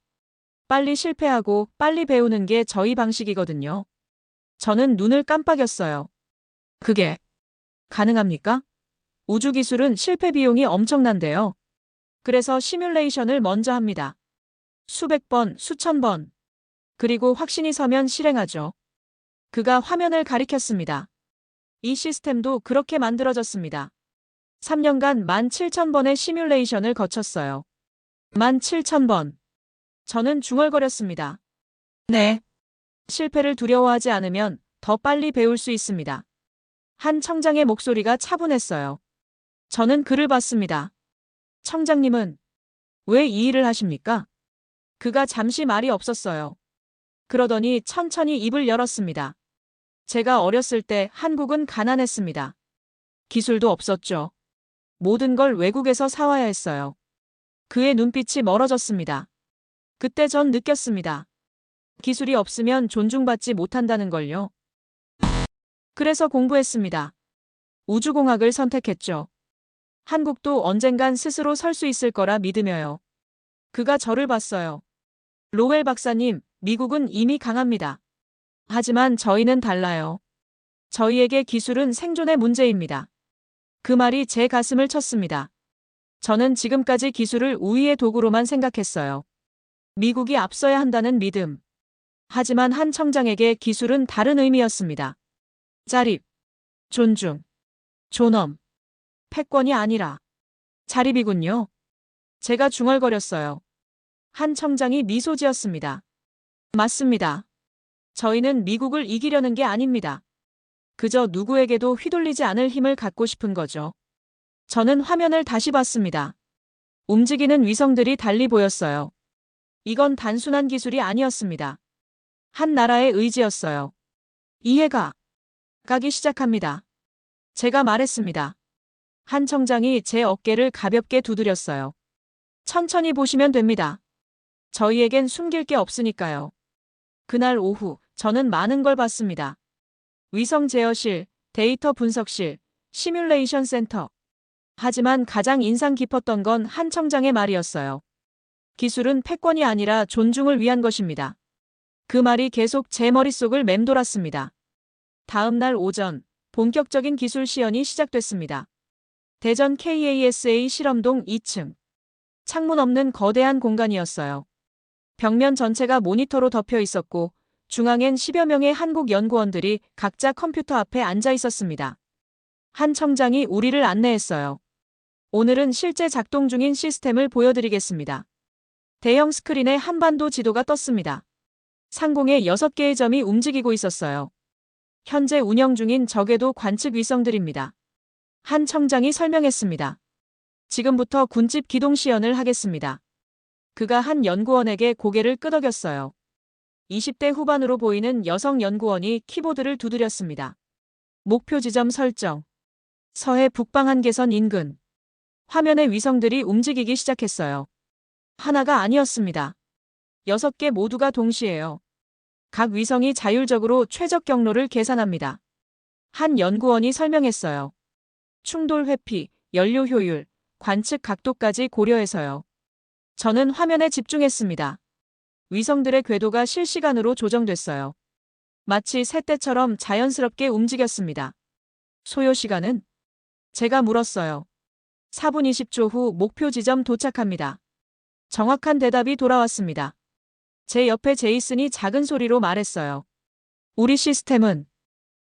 빨리 실패하고 빨리 배우는 게 저희 방식이거든요. 저는 눈을 깜빡였어요. 그게 가능합니까? 우주기술은 실패 비용이 엄청난데요. 그래서 시뮬레이션을 먼저 합니다. 수백 번, 수천 번. 그리고 확신이 서면 실행하죠. 그가 화면을 가리켰습니다. 이 시스템도 그렇게 만들어졌습니다. 3년간 17,000번의 시뮬레이션을 거쳤어요. 17,000번. 저는 중얼거렸습니다. 네. 실패를 두려워하지 않으면 더 빨리 배울 수 있습니다. 한 청장의 목소리가 차분했어요. 저는 그를 봤습니다. 청장님은 왜 이 일을 하십니까? 그가 잠시 말이 없었어요. 그러더니 천천히 입을 열었습니다. 제가 어렸을 때 한국은 가난했습니다. 기술도 없었죠. 모든 걸 외국에서 사와야 했어요. 그의 눈빛이 멀어졌습니다. 그때 전 느꼈습니다. 기술이 없으면 존중받지 못한다는 걸요. 그래서 공부했습니다. 우주공학을 선택했죠. 한국도 언젠간 스스로 설 수 있을 거라 믿으며요. 그가 저를 봤어요. 로웰 박사님, 미국은 이미 강합니다. 하지만 저희는 달라요. 저희에게 기술은 생존의 문제입니다. 그 말이 제 가슴을 쳤습니다. 저는 지금까지 기술을 우위의 도구로만 생각했어요. 미국이 앞서야 한다는 믿음. 하지만 한 청장에게 기술은 다른 의미였습니다. 자립, 존중, 존엄, 패권이 아니라 자립이군요. 제가 중얼거렸어요. 한 청장이 미소 지었습니다. 맞습니다. 저희는 미국을 이기려는 게 아닙니다. 그저 누구에게도 휘둘리지 않을 힘을 갖고 싶은 거죠. 저는 화면을 다시 봤습니다. 움직이는 위성들이 달리 보였어요. 이건 단순한 기술이 아니었습니다. 한 나라의 의지였어요. 이해가 가기 시작합니다. 제가 말했습니다. 한 청장이 제 어깨를 가볍게 두드렸어요. 천천히 보시면 됩니다. 저희에겐 숨길 게 없으니까요. 그날 오후 저는 많은 걸 봤습니다. 위성 제어실, 데이터 분석실, 시뮬레이션 센터. 하지만 가장 인상 깊었던 건 한 청장의 말이었어요. 기술은 패권이 아니라 존중을 위한 것입니다. 그 말이 계속 제 머릿속을 맴돌았습니다. 다음 날 오전, 본격적인 기술 시연이 시작됐습니다. 대전 KASA 실험동 2층. 창문 없는 거대한 공간이었어요. 벽면 전체가 모니터로 덮여 있었고 중앙엔 10여 명의 한국 연구원들이 각자 컴퓨터 앞에 앉아 있었습니다. 한 청장이 우리를 안내했어요. 오늘은 실제 작동 중인 시스템을 보여드리겠습니다. 대형 스크린에 한반도 지도가 떴습니다. 상공에 6개의 점이 움직이고 있었어요. 현재 운영 중인 저궤도 관측 위성들입니다. 한 청장이 설명했습니다. 지금부터 군집 기동 시연을 하겠습니다. 그가 한 연구원에게 고개를 끄덕였어요. 20대 후반으로 보이는 여성 연구원이 키보드를 두드렸습니다. 목표 지점 설정. 서해 북방 한계선 인근. 화면의 위성들이 움직이기 시작했어요. 하나가 아니었습니다. 6개 모두가 동시에요. 각 위성이 자율적으로 최적 경로를 계산합니다. 한 연구원이 설명했어요. 충돌 회피, 연료 효율, 관측 각도까지 고려해서요. 저는 화면에 집중했습니다. 위성들의 궤도가 실시간으로 조정됐어요. 마치 새떼처럼 자연스럽게 움직였습니다. 소요 시간은? 제가 물었어요. 4분 20초 후 목표 지점 도착합니다. 정확한 대답이 돌아왔습니다. 제 옆에 제이슨이 작은 소리로 말했어요. 우리 시스템은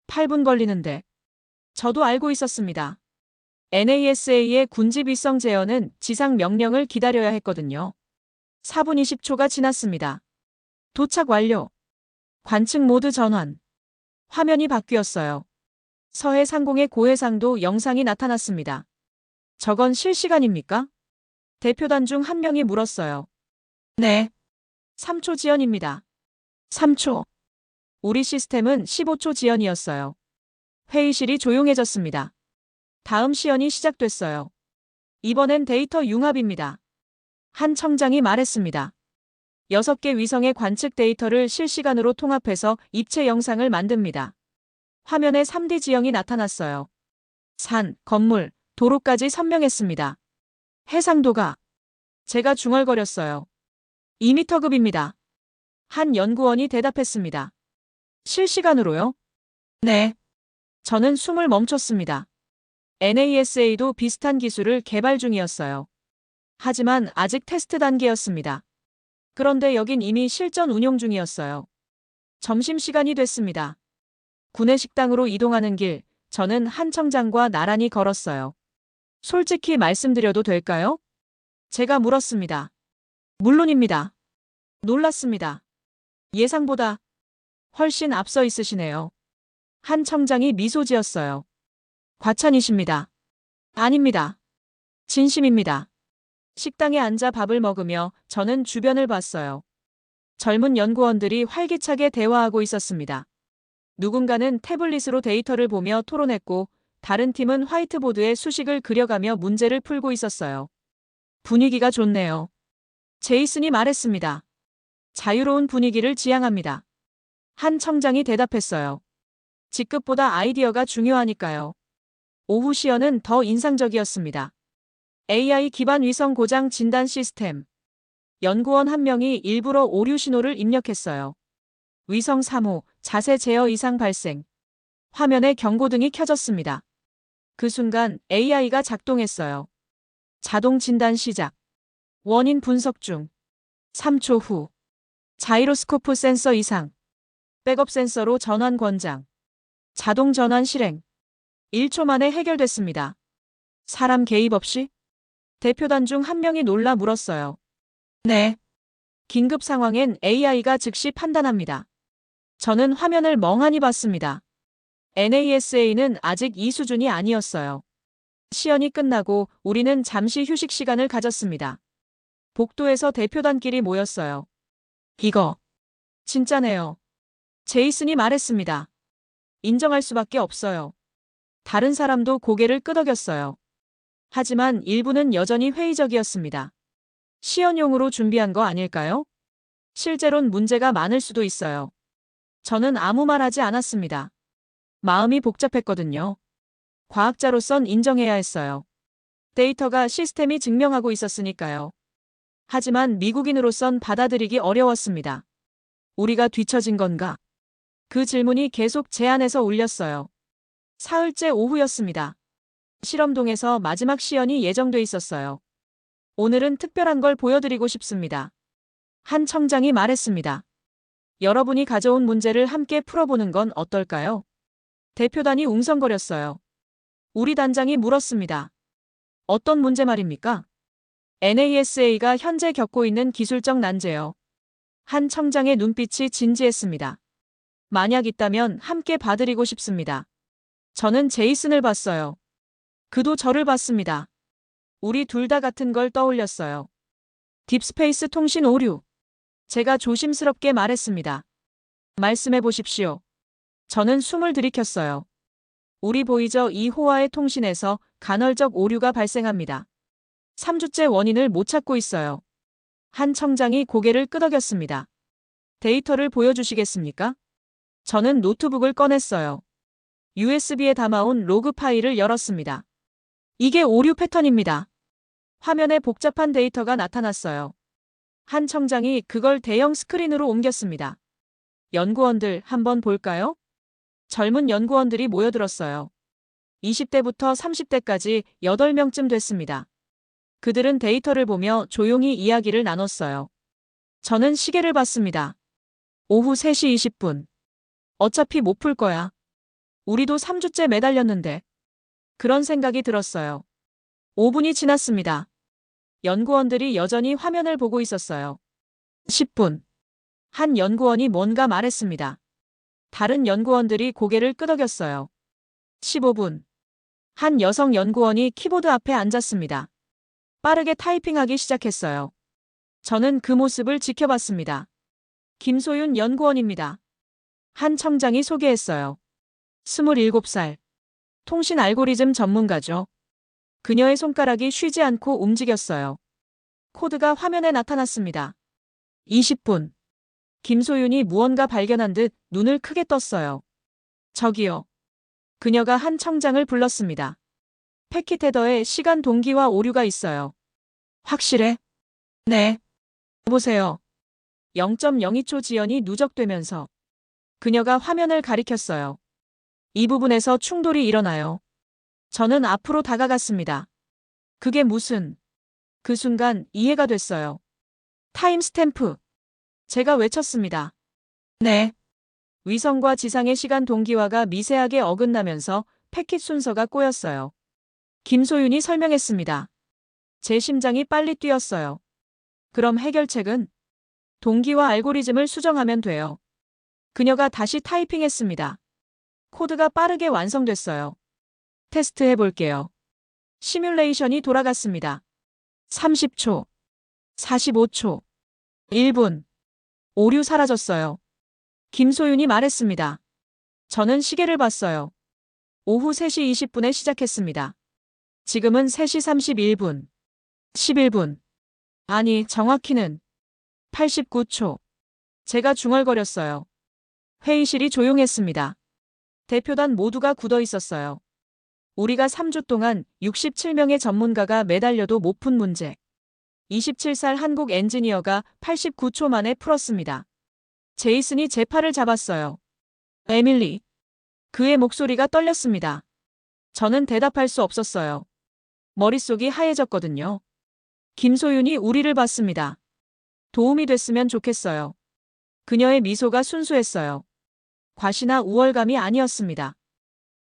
8분 걸리는데. 저도 알고 있었습니다. NASA의 군집 위성 제어는 지상 명령을 기다려야 했거든요. 4분 20초가 지났습니다. 도착 완료. 관측 모드 전환. 화면이 바뀌었어요. 서해 상공의 고해상도 영상이 나타났습니다. 저건 실시간입니까? 대표단 중 한 명이 물었어요. 네. 3초 지연입니다. 3초. 우리 시스템은 15초 지연이었어요. 회의실이 조용해졌습니다. 다음 시연이 시작됐어요. 이번엔 데이터 융합입니다. 한 청장이 말했습니다. 6개 위성의 관측 데이터를 실시간으로 통합해서 입체 영상을 만듭니다. 화면에 3D 지형이 나타났어요. 산, 건물, 도로까지 선명했습니다. 해상도가. 제가 중얼거렸어요. 2m급입니다. 한 연구원이 대답했습니다. 실시간으로요? 네. 저는 숨을 멈췄습니다. NASA도 비슷한 기술을 개발 중이었어요. 하지만 아직 테스트 단계였습니다. 그런데 여긴 이미 실전 운용 중이었어요. 점심시간이 됐습니다. 구내 식당으로 이동하는 길, 저는 한 청장과 나란히 걸었어요. 솔직히 말씀드려도 될까요? 제가 물었습니다. 물론입니다. 놀랐습니다. 예상보다 훨씬 앞서 있으시네요. 한 청장이 미소 지었어요. 과찬이십니다. 아닙니다. 진심입니다. 식당에 앉아 밥을 먹으며 저는 주변을 봤어요. 젊은 연구원들이 활기차게 대화하고 있었습니다. 누군가는 태블릿으로 데이터를 보며 토론했고 다른 팀은 화이트보드에 수식을 그려가며 문제를 풀고 있었어요. 분위기가 좋네요. 제이슨이 말했습니다. 자유로운 분위기를 지향합니다. 한 청장이 대답했어요. 직급보다 아이디어가 중요하니까요. 오후 시연은 더 인상적이었습니다. AI 기반 위성 고장 진단 시스템. 연구원 한 명이 일부러 오류 신호를 입력했어요. 위성 3호, 자세 제어 이상 발생. 화면에 경고등이 켜졌습니다. 그 순간 AI가 작동했어요. 자동 진단 시작. 원인 분석 중. 3초 후. 자이로스코프 센서 이상. 백업 센서로 전환 권장. 자동 전환 실행. 1초 만에 해결됐습니다. 사람 개입 없이? 대표단 중 한 명이 놀라 물었어요. 네. 긴급 상황엔 AI가 즉시 판단합니다. 저는 화면을 멍하니 봤습니다. NASA는 아직 이 수준이 아니었어요. 시연이 끝나고 우리는 잠시 휴식 시간을 가졌습니다. 복도에서 대표단끼리 모였어요. 이거 진짜네요. 제이슨이 말했습니다. 인정할 수밖에 없어요. 다른 사람도 고개를 끄덕였어요. 하지만 일부는 여전히 회의적이었습니다. 시연용으로 준비한 거 아닐까요? 실제론 문제가 많을 수도 있어요. 저는 아무 말 하지 않았습니다. 마음이 복잡했거든요. 과학자로선 인정해야 했어요. 데이터가 시스템이 증명하고 있었으니까요. 하지만 미국인으로선 받아들이기 어려웠습니다. 우리가 뒤처진 건가? 그 질문이 계속 제 안에서 울렸어요. 사흘째 오후였습니다. 실험동에서 마지막 시연이 예정돼 있었어요. 오늘은 특별한 걸 보여드리고 싶습니다. 한 청장이 말했습니다. 여러분이 가져온 문제를 함께 풀어보는 건 어떨까요? 대표단이 웅성거렸어요. 우리 단장이 물었습니다. 어떤 문제 말입니까? NASA가 현재 겪고 있는 기술적 난제요. 한 청장의 눈빛이 진지했습니다. 만약 있다면 함께 봐드리고 싶습니다. 저는 제이슨을 봤어요. 그도 저를 봤습니다. 우리 둘 다 같은 걸 떠올렸어요. 딥스페이스 통신 오류. 제가 조심스럽게 말했습니다. 말씀해 보십시오. 저는 숨을 들이켰어요. 우리 보이저 2호와의 통신에서 간헐적 오류가 발생합니다. 3주째 원인을 못 찾고 있어요. 한 청장이 고개를 끄덕였습니다. 데이터를 보여주시겠습니까? 저는 노트북을 꺼냈어요. USB에 담아온 로그 파일을 열었습니다. 이게 오류 패턴입니다. 화면에 복잡한 데이터가 나타났어요. 한 청장이 그걸 대형 스크린으로 옮겼습니다. 연구원들 한번 볼까요? 젊은 연구원들이 모여들었어요. 20대부터 30대까지 8명쯤 됐습니다. 그들은 데이터를 보며 조용히 이야기를 나눴어요. 저는 시계를 봤습니다. 오후 3시 20분. 어차피 못 풀 거야. 우리도 3주째 매달렸는데. 그런 생각이 들었어요. 5분이 지났습니다. 연구원들이 여전히 화면을 보고 있었어요. 10분. 한 연구원이 뭔가 말했습니다. 다른 연구원들이 고개를 끄덕였어요. 15분. 한 여성 연구원이 키보드 앞에 앉았습니다. 빠르게 타이핑하기 시작했어요. 저는 그 모습을 지켜봤습니다. 김소윤 연구원입니다. 한 청장이 소개했어요. 27살. 통신 알고리즘 전문가죠. 그녀의 손가락이 쉬지 않고 움직였어요. 코드가 화면에 나타났습니다. 20분. 김소윤이 무언가 발견한 듯 눈을 크게 떴어요. 저기요. 그녀가 한 청장을 불렀습니다. 패킷 헤더에 시간 동기화 오류가 있어요. 확실해? 네. 보세요. 0.02초 지연이 누적되면서 그녀가 화면을 가리켰어요. 이 부분에서 충돌이 일어나요. 저는 앞으로 다가갔습니다. 그게 무슨... 그 순간 이해가 됐어요. 타임스탬프. 제가 외쳤습니다. 네. 위성과 지상의 시간 동기화가 미세하게 어긋나면서 패킷 순서가 꼬였어요. 김소윤이 설명했습니다. 제 심장이 빨리 뛰었어요. 그럼 해결책은? 동기화 알고리즘을 수정하면 돼요. 그녀가 다시 타이핑했습니다. 코드가 빠르게 완성됐어요. 테스트해 볼게요. 시뮬레이션이 돌아갔습니다. 30초, 45초, 1분. 오류 사라졌어요. 김소윤이 말했습니다. 저는 시계를 봤어요. 오후 3시 20분에 시작했습니다. 지금은 3시 31분, 11분. 아니, 정확히는 89초. 제가 중얼거렸어요. 회의실이 조용했습니다. 대표단 모두가 굳어 있었어요. 우리가 3주 동안 67명의 전문가가 매달려도 못 푼 문제. 27살 한국 엔지니어가 89초 만에 풀었습니다. 제이슨이 제 팔을 잡았어요. 에밀리. 그의 목소리가 떨렸습니다. 저는 대답할 수 없었어요. 머릿속이 하얘졌거든요. 김소윤이 우리를 봤습니다. 도움이 됐으면 좋겠어요. 그녀의 미소가 순수했어요. 과시나 우월감이 아니었습니다.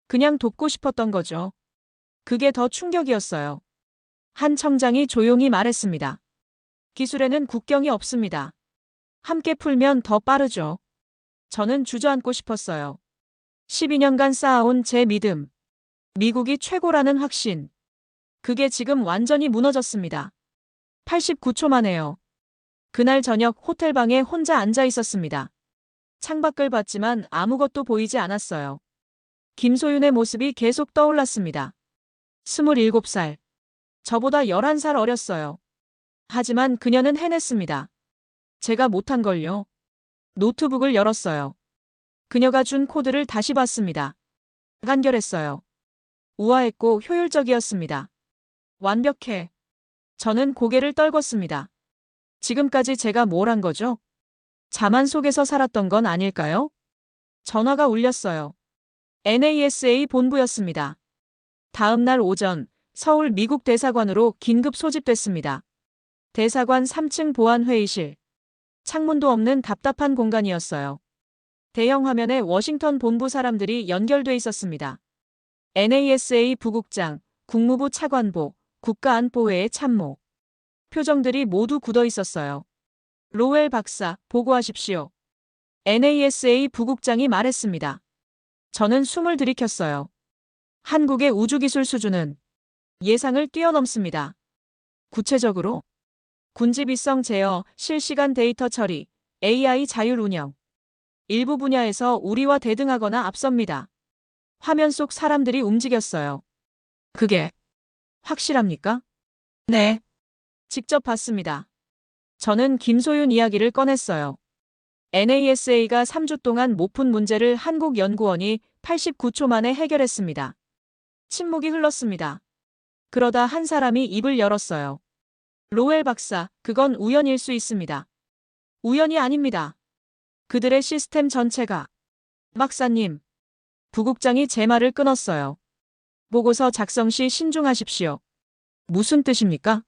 그냥 돕고 싶었던 거죠. 그게 더 충격이었어요. 한 청장이 조용히 말했습니다. 기술에는 국경이 없습니다. 함께 풀면 더 빠르죠. 저는 주저앉고 싶었어요. 12년간 쌓아온 제 믿음. 미국이 최고라는 확신. 그게 지금 완전히 무너졌습니다. 89초 만에요. 그날 저녁 호텔방에 혼자 앉아 있었습니다. 창밖을 봤지만 아무것도 보이지 않았어요. 김소윤의 모습이 계속 떠올랐습니다. 27살. 저보다 11살 어렸어요. 하지만 그녀는 해냈습니다. 제가 못한 걸요. 노트북을 열었어요. 그녀가 준 코드를 다시 봤습니다. 간결했어요. 우아했고 효율적이었습니다. 완벽해. 저는 고개를 떨궜습니다. 지금까지 제가 뭘 한 거죠? 자만 속에서 살았던 건 아닐까요? 전화가 울렸어요. NASA 본부였습니다. 다음 날 오전 서울 미국 대사관으로 긴급 소집됐습니다. 대사관 3층 보안 회의실. 창문도 없는 답답한 공간이었어요. 대형 화면에 워싱턴 본부 사람들이 연결돼 있었습니다. NASA 부국장, 국무부 차관보, 국가안보회의 참모. 표정들이 모두 굳어 있었어요. 로웰 박사, 보고하십시오. NASA 부국장이 말했습니다. 저는 숨을 들이켰어요. 한국의 우주기술 수준은 예상을 뛰어넘습니다. 구체적으로 군지비성 제어, 실시간 데이터 처리, AI 자율 운영. 일부 분야에서 우리와 대등하거나 앞섭니다. 화면 속 사람들이 움직였어요. 그게 확실합니까? 네. 직접 봤습니다. 저는 김소윤 이야기를 꺼냈어요. NASA가 3주 동안 못 푼 문제를 한국 연구원이 89초 만에 해결했습니다. 침묵이 흘렀습니다. 그러다 한 사람이 입을 열었어요. 로웰 박사, 그건 우연일 수 있습니다. 우연이 아닙니다. 그들의 시스템 전체가. 박사님. 부국장이 제 말을 끊었어요. 보고서 작성 시 신중하십시오. 무슨 뜻입니까?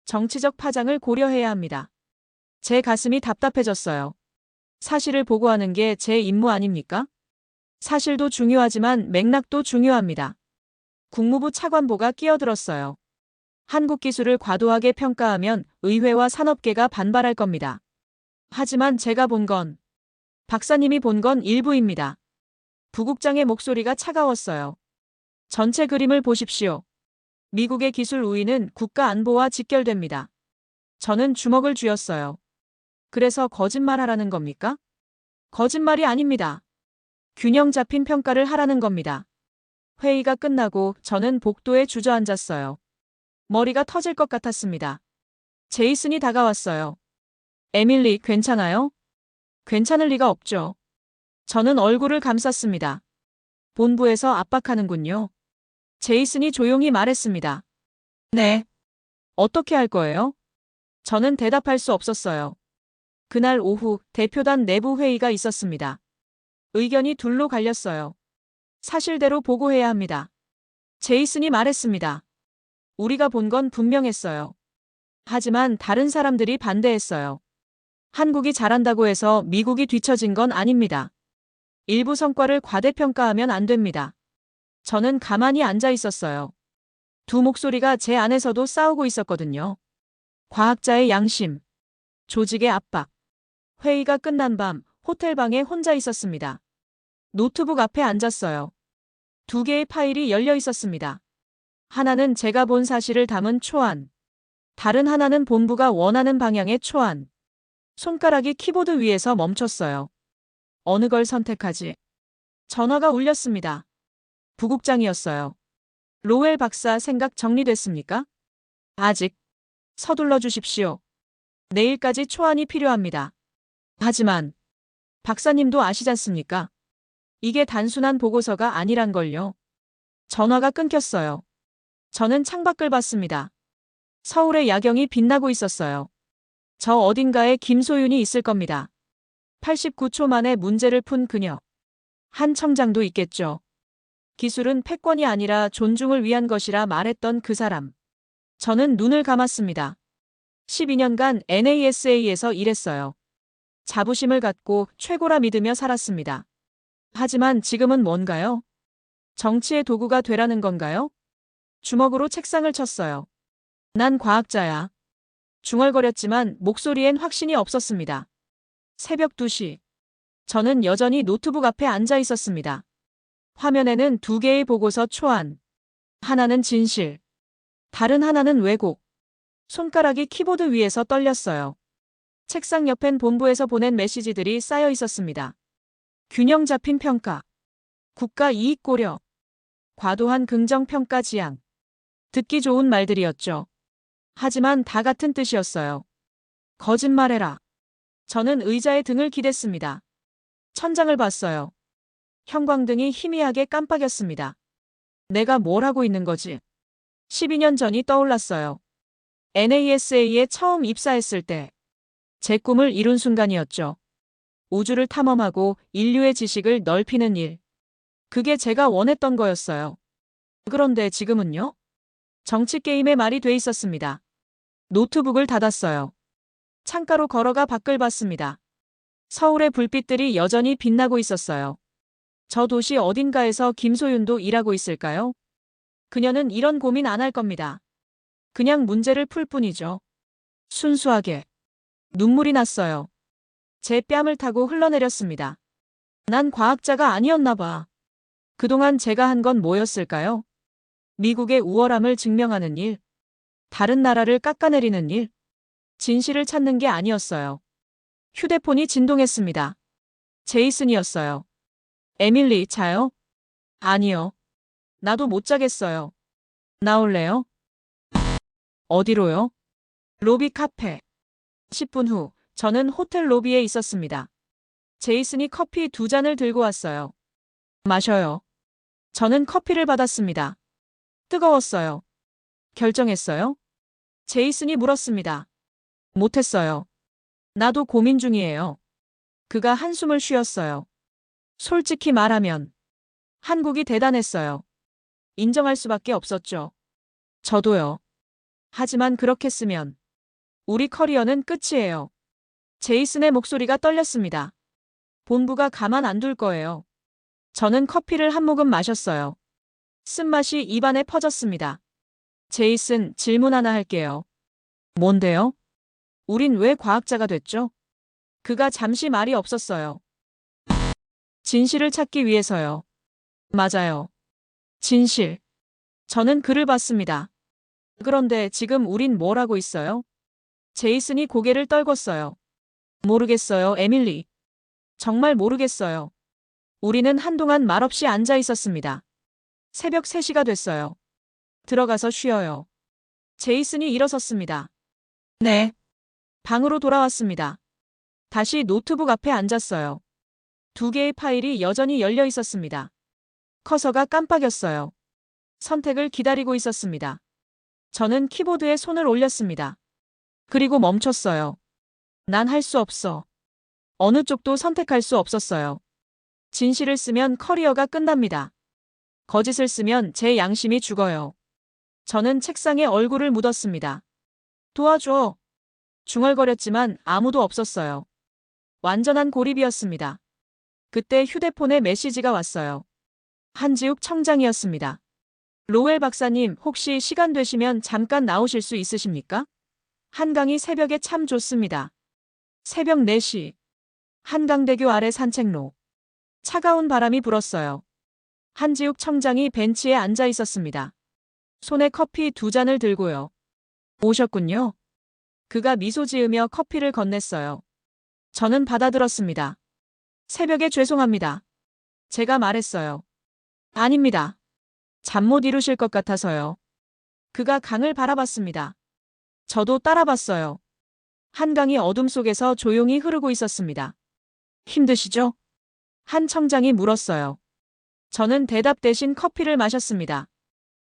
정치적 파장을 고려해야 합니다. 제 가슴이 답답해졌어요. 사실을 보고하는 게 제 임무 아닙니까? 사실도 중요하지만 맥락도 중요합니다. 국무부 차관보가 끼어들었어요. 한국 기술을 과도하게 평가하면 의회와 산업계가 반발할 겁니다. 하지만 제가 본 건, 박사님이 본 건 일부입니다. 부국장의 목소리가 차가웠어요. 전체 그림을 보십시오. 미국의 기술 우위는 국가 안보와 직결됩니다. 저는 주먹을 쥐었어요. 그래서 거짓말하라는 겁니까? 거짓말이 아닙니다. 균형 잡힌 평가를 하라는 겁니다. 회의가 끝나고 저는 복도에 주저앉았어요. 머리가 터질 것 같았습니다. 제이슨이 다가왔어요. 에밀리, 괜찮아요? 괜찮을 리가 없죠. 저는 얼굴을 감쌌습니다. 본부에서 압박하는군요. 제이슨이 조용히 말했습니다. 네. 어떻게 할 거예요? 저는 대답할 수 없었어요. 그날 오후 대표단 내부 회의가 있었습니다. 의견이 둘로 갈렸어요. 사실대로 보고해야 합니다. 제이슨이 말했습니다. 우리가 본 건 분명했어요. 하지만 다른 사람들이 반대했어요. 한국이 잘한다고 해서 미국이 뒤처진 건 아닙니다. 일부 성과를 과대평가하면 안 됩니다. 저는 가만히 앉아 있었어요. 두 목소리가 제 안에서도 싸우고 있었거든요. 과학자의 양심, 조직의 압박. 회의가 끝난 밤 호텔방에 혼자 있었습니다. 노트북 앞에 앉았어요. 두 개의 파일이 열려 있었습니다. 하나는 제가 본 사실을 담은 초안. 다른 하나는 본부가 원하는 방향의 초안. 손가락이 키보드 위에서 멈췄어요. 어느 걸 선택하지? 전화가 울렸습니다. 부국장이었어요. 로웰 박사 생각 정리됐습니까? 아직. 서둘러 주십시오. 내일까지 초안이 필요합니다. 하지만 박사님도 아시잖습니까? 이게 단순한 보고서가 아니란걸요. 전화가 끊겼어요. 저는 창밖을 봤습니다. 서울의 야경이 빛나고 있었어요. 저 어딘가에 김소윤이 있을 겁니다. 89초 만에 문제를 푼 그녀. 한 청장도 있겠죠. 기술은 패권이 아니라 존중을 위한 것이라 말했던 그 사람. 저는 눈을 감았습니다. 12년간 NASA에서 일했어요. 자부심을 갖고 최고라 믿으며 살았습니다. 하지만 지금은 뭔가요? 정치의 도구가 되라는 건가요? 주먹으로 책상을 쳤어요. 난 과학자야. 중얼거렸지만 목소리엔 확신이 없었습니다. 새벽 2시. 저는 여전히 노트북 앞에 앉아 있었습니다. 화면에는 두 개의 보고서 초안. 하나는 진실. 다른 하나는 왜곡. 손가락이 키보드 위에서 떨렸어요. 책상 옆엔 본부에서 보낸 메시지들이 쌓여 있었습니다. 균형 잡힌 평가. 국가 이익 고려. 과도한 긍정 평가 지향. 듣기 좋은 말들이었죠. 하지만 다 같은 뜻이었어요. 거짓말해라. 저는 의자에 등을 기댔습니다. 천장을 봤어요. 형광등이 희미하게 깜빡였습니다. 내가 뭘 하고 있는 거지? 12년 전이 떠올랐어요. NASA에 처음 입사했을 때 제 꿈을 이룬 순간이었죠. 우주를 탐험하고 인류의 지식을 넓히는 일. 그게 제가 원했던 거였어요. 그런데 지금은요? 정치 게임의 말이 돼 있었습니다. 노트북을 닫았어요. 창가로 걸어가 밖을 봤습니다. 서울의 불빛들이 여전히 빛나고 있었어요. 저 도시 어딘가에서 김소윤도 일하고 있을까요? 그녀는 이런 고민 안 할 겁니다. 그냥 문제를 풀 뿐이죠. 순수하게. 눈물이 났어요. 제 뺨을 타고 흘러내렸습니다. 난 과학자가 아니었나 봐. 그동안 제가 한 건 뭐였을까요? 미국의 우월함을 증명하는 일. 다른 나라를 깎아내리는 일. 진실을 찾는 게 아니었어요. 휴대폰이 진동했습니다. 제이슨이었어요. 에밀리, 자요? 아니요. 나도 못 자겠어요. 나올래요? 어디로요? 로비 카페. 10분 후, 저는 호텔 로비에 있었습니다. 제이슨이 커피 2잔을 들고 왔어요. 마셔요. 저는 커피를 받았습니다. 뜨거웠어요. 결정했어요? 제이슨이 물었습니다. 못했어요. 나도 고민 중이에요. 그가 한숨을 쉬었어요. 솔직히 말하면 한국이 대단했어요. 인정할 수밖에 없었죠. 저도요. 하지만 그렇게 쓰면 우리 커리어는 끝이에요. 제이슨의 목소리가 떨렸습니다. 본부가 가만 안 둘 거예요. 저는 커피를 한 모금 마셨어요. 쓴맛이 입안에 퍼졌습니다. 제이슨, 질문 하나 할게요. 뭔데요? 우린 왜 과학자가 됐죠? 그가 잠시 말이 없었어요. 진실을 찾기 위해서요. 맞아요. 진실. 저는 그를 봤습니다. 그런데 지금 우린 뭘 하고 있어요? 제이슨이 고개를 떨궜어요. 모르겠어요, 에밀리. 정말 모르겠어요. 우리는 한동안 말없이 앉아 있었습니다. 새벽 3시가 됐어요. 들어가서 쉬어요. 제이슨이 일어섰습니다. 네. 방으로 돌아왔습니다. 다시 노트북 앞에 앉았어요. 2개의 파일이 여전히 열려 있었습니다. 커서가 깜빡였어요. 선택을 기다리고 있었습니다. 저는 키보드에 손을 올렸습니다. 그리고 멈췄어요. 난 할 수 없어. 어느 쪽도 선택할 수 없었어요. 진실을 쓰면 커리어가 끝납니다. 거짓을 쓰면 제 양심이 죽어요. 저는 책상에 얼굴을 묻었습니다. 도와줘. 중얼거렸지만 아무도 없었어요. 완전한 고립이었습니다. 그때 휴대폰에 메시지가 왔어요. 한지욱 청장이었습니다. 로웰 박사님, 혹시 시간 되시면 잠깐 나오실 수 있으십니까? 한강이 새벽에 참 좋습니다. 새벽 4시. 한강대교 아래 산책로. 차가운 바람이 불었어요. 한지욱 청장이 벤치에 앉아 있었습니다. 손에 커피 2잔을 들고요. 오셨군요. 그가 미소 지으며 커피를 건넸어요. 저는 받아들었습니다. 새벽에 죄송합니다. 제가 말했어요. 아닙니다. 잠 못 이루실 것 같아서요. 그가 강을 바라봤습니다. 저도 따라봤어요. 한강이 어둠 속에서 조용히 흐르고 있었습니다. 힘드시죠? 한 청장이 물었어요. 저는 대답 대신 커피를 마셨습니다.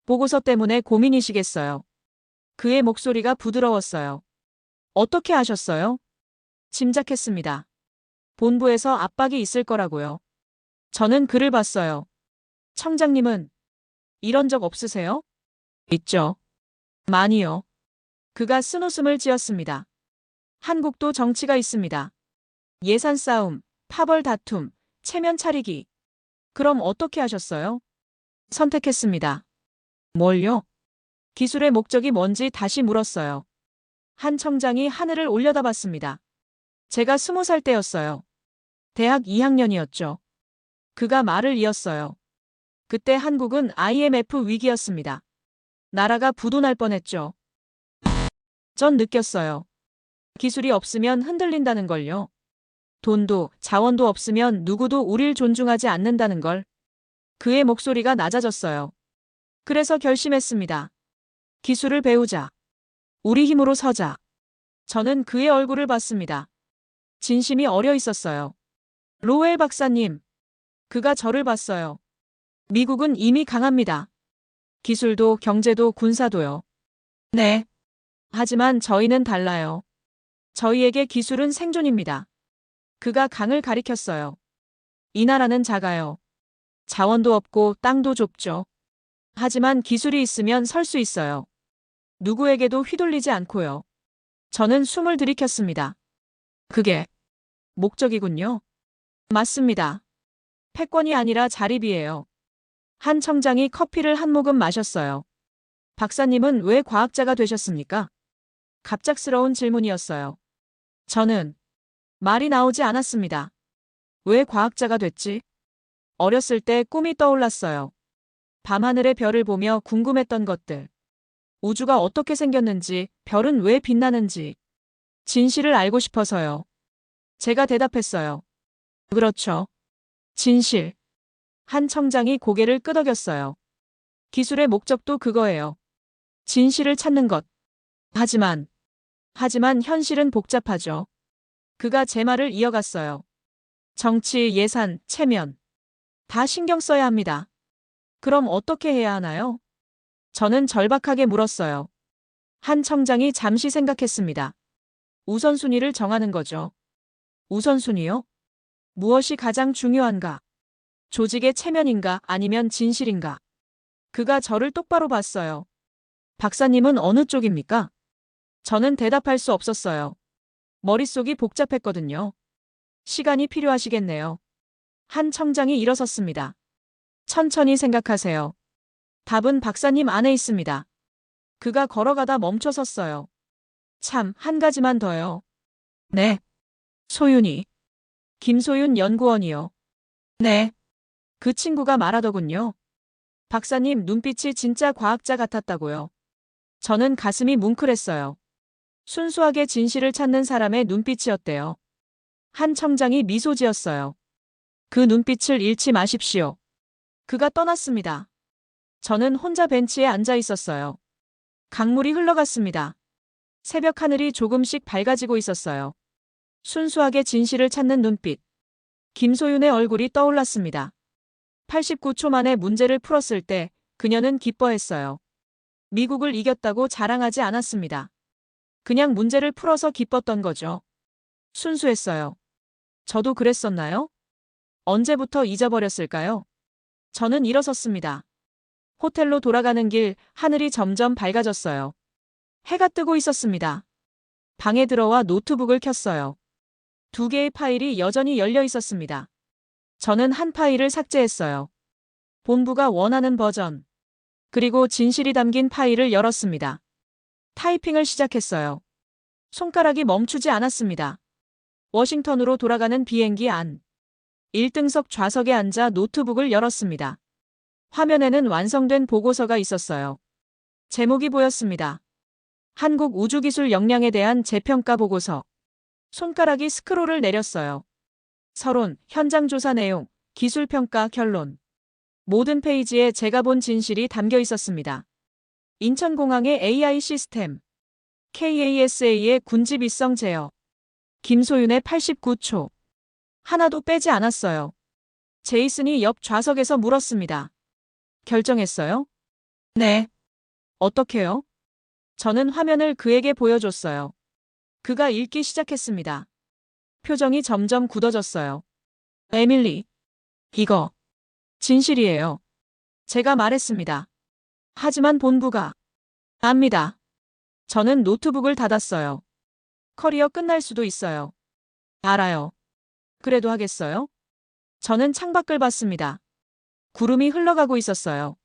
보고서 때문에 고민이시겠어요. 그의 목소리가 부드러웠어요. 어떻게 아셨어요? 짐작했습니다. 본부에서 압박이 있을 거라고요. 저는 그를 봤어요. 청장님은 이런 적 없으세요? 있죠. 많이요. 그가 쓴웃음을 지었습니다. 한국도 정치가 있습니다. 예산 싸움, 파벌 다툼, 체면 차리기. 그럼 어떻게 하셨어요? 선택했습니다. 뭘요? 기술의 목적이 뭔지 다시 물었어요. 한 청장이 하늘을 올려다봤습니다. 제가 20살 때였어요. 대학 2학년이었죠. 그가 말을 이었어요. 그때 한국은 IMF 위기였습니다. 나라가 부도날 뻔했죠. 전 느꼈어요. 기술이 없으면 흔들린다는 걸요. 돈도 자원도 없으면 누구도 우릴 존중하지 않는다는 걸. 그의 목소리가 낮아졌어요. 그래서 결심했습니다. 기술을 배우자. 우리 힘으로 서자. 저는 그의 얼굴을 봤습니다. 진심이 어려 있었어요. 로웰 박사님. 그가 저를 봤어요. 미국은 이미 강합니다. 기술도 경제도 군사도요. 네. 하지만 저희는 달라요. 저희에게 기술은 생존입니다. 그가 강을 가리켰어요. 이 나라는 작아요. 자원도 없고 땅도 좁죠. 하지만 기술이 있으면 설 수 있어요. 누구에게도 휘둘리지 않고요. 저는 숨을 들이켰습니다. 그게 목적이군요. 맞습니다. 패권이 아니라 자립이에요. 한 청장이 커피를 한 모금 마셨어요. 박사님은 왜 과학자가 되셨습니까? 갑작스러운 질문이었어요. 저는 말이 나오지 않았습니다. 왜 과학자가 됐지? 어렸을 때 꿈이 떠올랐어요. 밤하늘의 별을 보며 궁금했던 것들. 우주가 어떻게 생겼는지, 별은 왜 빛나는지. 진실을 알고 싶어서요. 제가 대답했어요. 그렇죠. 진실. 한 청장이 고개를 끄덕였어요. 기술의 목적도 그거예요. 진실을 찾는 것. 하지만 현실은 복잡하죠. 그가 제 말을 이어갔어요. 정치, 예산, 체면. 다 신경 써야 합니다. 그럼 어떻게 해야 하나요? 저는 절박하게 물었어요. 한 청장이 잠시 생각했습니다. 우선순위를 정하는 거죠. 우선순위요? 무엇이 가장 중요한가? 조직의 체면인가 아니면 진실인가? 그가 저를 똑바로 봤어요. 박사님은 어느 쪽입니까? 저는 대답할 수 없었어요. 머릿속이 복잡했거든요. 시간이 필요하시겠네요. 한 청장이 일어섰습니다. 천천히 생각하세요. 답은 박사님 안에 있습니다. 그가 걸어가다 멈춰 섰어요. 참, 한 가지만 더요. 네. 소윤이. 김소윤 연구원이요. 네. 그 친구가 말하더군요. 박사님 눈빛이 진짜 과학자 같았다고요. 저는 가슴이 뭉클했어요. 순수하게 진실을 찾는 사람의 눈빛이었대요. 한 청장이 미소 지었어요. 그 눈빛을 잃지 마십시오. 그가 떠났습니다. 저는 혼자 벤치에 앉아 있었어요. 강물이 흘러갔습니다. 새벽 하늘이 조금씩 밝아지고 있었어요. 순수하게 진실을 찾는 눈빛. 김소윤의 얼굴이 떠올랐습니다. 89초 만에 문제를 풀었을 때 그녀는 기뻐했어요. 미국을 이겼다고 자랑하지 않았습니다. 그냥 문제를 풀어서 기뻤던 거죠. 순수했어요. 저도 그랬었나요? 언제부터 잊어버렸을까요? 저는 일어섰습니다. 호텔로 돌아가는 길 하늘이 점점 밝아졌어요. 해가 뜨고 있었습니다. 방에 들어와 노트북을 켰어요. 2개의 파일이 여전히 열려 있었습니다. 저는 한 파일을 삭제했어요. 본부가 원하는 버전. 그리고 진실이 담긴 파일을 열었습니다. 타이핑을 시작했어요. 손가락이 멈추지 않았습니다. 워싱턴으로 돌아가는 비행기 안. 1등석 좌석에 앉아 노트북을 열었습니다. 화면에는 완성된 보고서가 있었어요. 제목이 보였습니다. 한국 우주기술 역량에 대한 재평가 보고서. 손가락이 스크롤을 내렸어요. 서론, 현장 조사 내용, 기술평가 결론. 모든 페이지에 제가 본 진실이 담겨 있었습니다. 인천공항의 AI 시스템. KASA의 군집 위성 제어. 김소윤의 89초. 하나도 빼지 않았어요. 제이슨이 옆 좌석에서 물었습니다. 결정했어요? 네. 어떻게요? 저는 화면을 그에게 보여줬어요. 그가 읽기 시작했습니다. 표정이 점점 굳어졌어요. 에밀리. 이거. 진실이에요. 제가 말했습니다. 하지만 본부가. 압니다. 저는 노트북을 닫았어요. 커리어 끝날 수도 있어요. 알아요. 그래도 하겠어요? 저는 창밖을 봤습니다. 구름이 흘러가고 있었어요.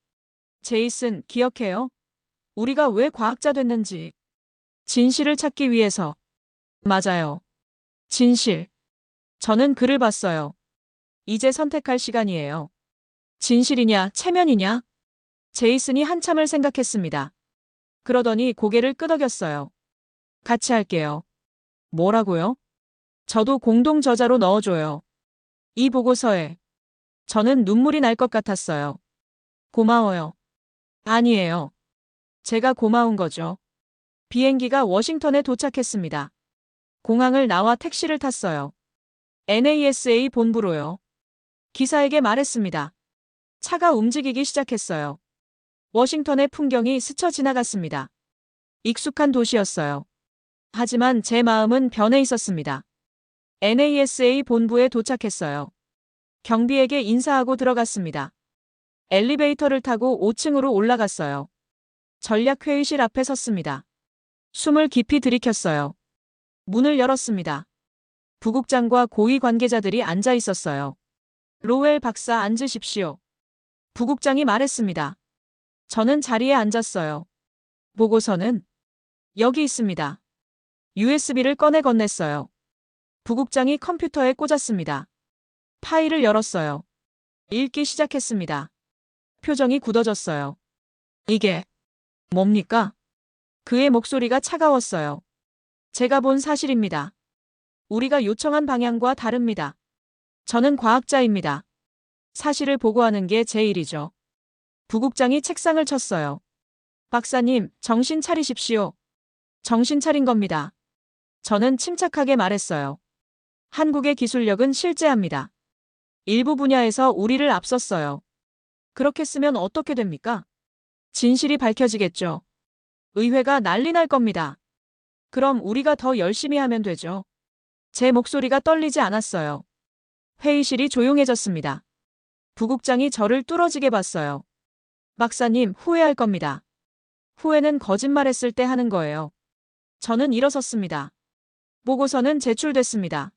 제이슨, 기억해요? 우리가 왜 과학자 됐는지. 진실을 찾기 위해서. 맞아요. 진실. 저는 글을 봤어요. 이제 선택할 시간이에요. 진실이냐, 체면이냐? 제이슨이 한참을 생각했습니다. 그러더니 고개를 끄덕였어요. 같이 할게요. 뭐라고요? 저도 공동 저자로 넣어줘요. 이 보고서에. 저는 눈물이 날 것 같았어요. 고마워요. 아니에요. 제가 고마운 거죠. 비행기가 워싱턴에 도착했습니다. 공항을 나와 택시를 탔어요. NASA 본부로요. 기사에게 말했습니다. 차가 움직이기 시작했어요. 워싱턴의 풍경이 스쳐 지나갔습니다. 익숙한 도시였어요. 하지만 제 마음은 변해 있었습니다. NASA 본부에 도착했어요. 경비에게 인사하고 들어갔습니다. 엘리베이터를 타고 5층으로 올라갔어요. 전략회의실 앞에 섰습니다. 숨을 깊이 들이켰어요. 문을 열었습니다. 부국장과 고위 관계자들이 앉아 있었어요. 로웰 박사 앉으십시오. 부국장이 말했습니다. 저는 자리에 앉았어요. 보고서는 여기 있습니다. USB를 꺼내 건넸어요. 부국장이 컴퓨터에 꽂았습니다. 파일을 열었어요. 읽기 시작했습니다. 표정이 굳어졌어요. 이게 뭡니까? 그의 목소리가 차가웠어요. 제가 본 사실입니다. 우리가 요청한 방향과 다릅니다. 저는 과학자입니다. 사실을 보고하는 게 제 일이죠. 부국장이 책상을 쳤어요. 박사님, 정신 차리십시오. 정신 차린 겁니다. 저는 침착하게 말했어요. 한국의 기술력은 실제합니다. 일부 분야에서 우리를 앞섰어요. 그렇게 쓰면 어떻게 됩니까? 진실이 밝혀지겠죠. 의회가 난리 날 겁니다. 그럼 우리가 더 열심히 하면 되죠. 제 목소리가 떨리지 않았어요. 회의실이 조용해졌습니다. 부국장이 저를 뚫어지게 봤어요. 박사님, 후회할 겁니다. 후회는 거짓말했을 때 하는 거예요. 저는 일어섰습니다. 보고서는 제출됐습니다.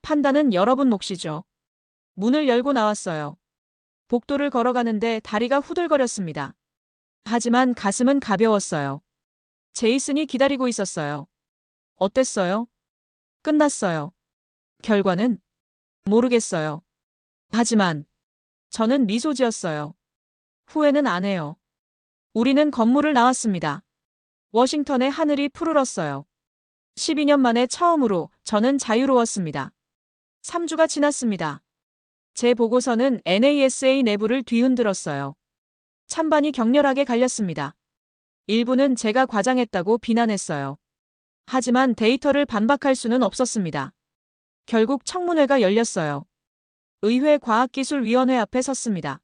판단은 여러분 몫이죠. 문을 열고 나왔어요. 복도를 걸어가는데 다리가 후들거렸습니다. 하지만 가슴은 가벼웠어요. 제이슨이 기다리고 있었어요. 어땠어요? 끝났어요. 결과는? 모르겠어요. 하지만 저는 미소 지었어요. 후회는 안 해요. 우리는 건물을 나왔습니다. 워싱턴의 하늘이 푸르렀어요. 12년 만에 처음으로 저는 자유로웠습니다. 3주가 지났습니다. 제 보고서는 NASA 내부를 뒤흔들었어요. 찬반이 격렬하게 갈렸습니다. 일부는 제가 과장했다고 비난했어요. 하지만 데이터를 반박할 수는 없었습니다. 결국 청문회가 열렸어요. 의회 과학기술위원회 앞에 섰습니다.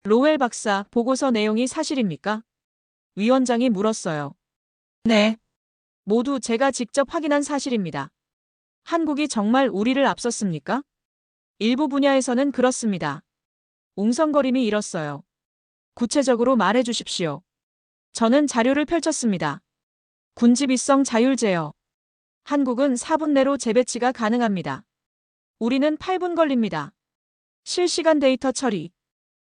로웰 박사, 보고서 내용이 사실입니까? 위원장이 물었어요. 네. 모두 제가 직접 확인한 사실입니다. 한국이 정말 우리를 앞섰습니까? 일부 분야에서는 그렇습니다. 웅성거림이 일었어요. 구체적으로 말해 주십시오. 저는 자료를 펼쳤습니다. 군집이성 자율 제어. 한국은 4분 내로 재배치가 가능합니다. 우리는 8분 걸립니다. 실시간 데이터 처리.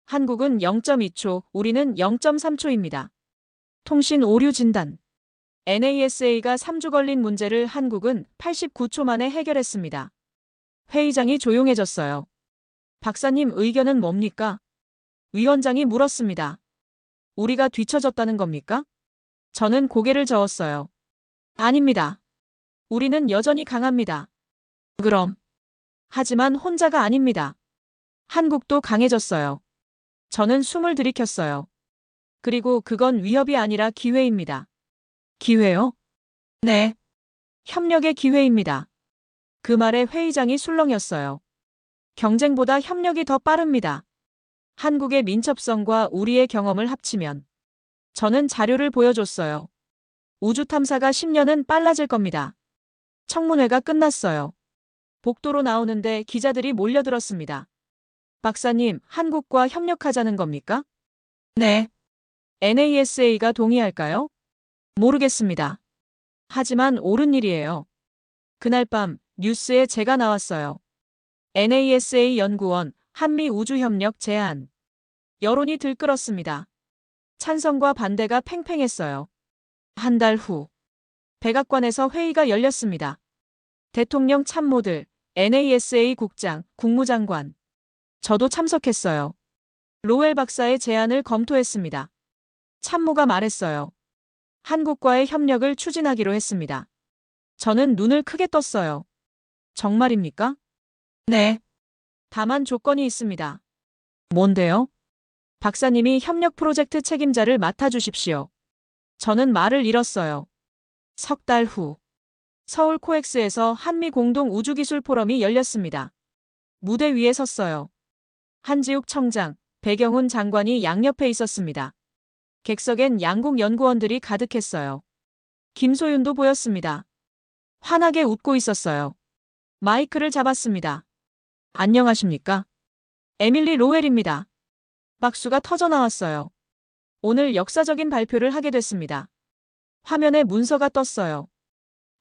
한국은 0.2초, 우리는 0.3초입니다. 통신 오류 진단. NASA가 3주 걸린 문제를 한국은 89초 만에 해결했습니다. 회의장이 조용해졌어요. 박사님 의견은 뭡니까? 위원장이 물었습니다. 우리가 뒤처졌다는 겁니까? 저는 고개를 저었어요. 아닙니다. 우리는 여전히 강합니다. 그럼. 하지만 혼자가 아닙니다. 한국도 강해졌어요. 저는 숨을 들이켰어요. 그리고 그건 위협이 아니라 기회입니다. 기회요? 네. 협력의 기회입니다. 그 말에 회의장이 술렁였어요. 경쟁보다 협력이 더 빠릅니다. 한국의 민첩성과 우리의 경험을 합치면. 저는 자료를 보여줬어요. 우주 탐사가 10년은 빨라질 겁니다. 청문회가 끝났어요. 복도로 나오는데 기자들이 몰려들었습니다. 박사님, 한국과 협력하자는 겁니까? 네. NASA가 동의할까요? 모르겠습니다. 하지만 옳은 일이에요. 그날 밤 뉴스에 제가 나왔어요. NASA 연구원 한미 우주협력 제안. 여론이 들끓었습니다. 찬성과 반대가 팽팽했어요. 한 달 후 백악관에서 회의가 열렸습니다. 대통령 참모들, NASA 국장, 국무장관. 저도 참석했어요. 로웰 박사의 제안을 검토했습니다. 참모가 말했어요. 한국과의 협력을 추진하기로 했습니다. 저는 눈을 크게 떴어요. 정말입니까? 네. 다만 조건이 있습니다. 뭔데요? 박사님이 협력 프로젝트 책임자를 맡아주십시오. 저는 말을 잃었어요. 석 달 후. 서울 코엑스에서 한미 공동 우주기술 포럼이 열렸습니다. 무대 위에 섰어요. 한지욱 청장, 배경훈 장관이 양옆에 있었습니다. 객석엔 양국 연구원들이 가득했어요. 김소윤도 보였습니다. 환하게 웃고 있었어요. 마이크를 잡았습니다. 안녕하십니까? 에밀리 로웰입니다. 박수가 터져나왔어요. 오늘 역사적인 발표를 하게 됐습니다. 화면에 문서가 떴어요.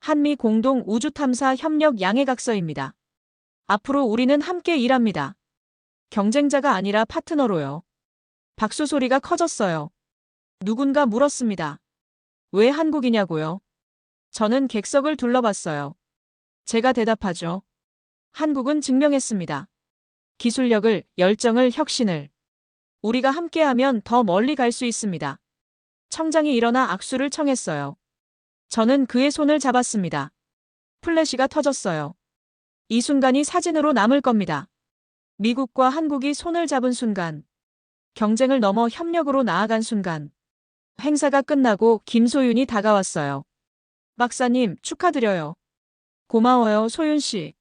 한미 공동 우주탐사 협력 양해각서입니다. 앞으로 우리는 함께 일합니다. 경쟁자가 아니라 파트너로요. 박수 소리가 커졌어요. 누군가 물었습니다. 왜 한국이냐고요? 저는 객석을 둘러봤어요. 제가 대답하죠. 한국은 증명했습니다. 기술력을, 열정을, 혁신을. 우리가 함께하면 더 멀리 갈 수 있습니다. 청장이 일어나 악수를 청했어요. 저는 그의 손을 잡았습니다. 플래시가 터졌어요. 이 순간이 사진으로 남을 겁니다. 미국과 한국이 손을 잡은 순간, 경쟁을 넘어 협력으로 나아간 순간, 행사가 끝나고 김소윤이 다가왔어요. 박사님, 축하드려요. 고마워요, 소윤 씨.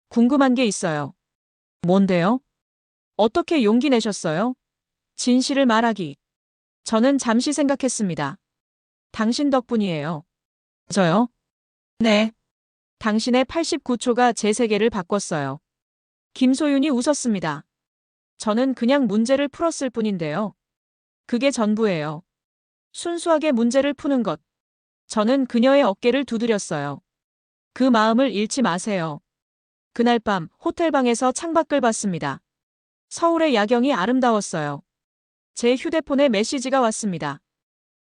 궁금한 게 있어요. 뭔데요? 어떻게 용기 내셨어요? 진실을 말하기. 저는 잠시 생각했습니다. 당신 덕분이에요. 저요? 네. 당신의 89초가 제 세계를 바꿨어요. 김소윤이 웃었습니다. 저는 그냥 문제를 풀었을 뿐인데요. 그게 전부예요. 순수하게 문제를 푸는 것. 저는 그녀의 어깨를 두드렸어요. 그 마음을 잃지 마세요. 그날 밤 호텔방에서 창밖을 봤습니다. 서울의 야경이 아름다웠어요. 제 휴대폰에 메시지가 왔습니다.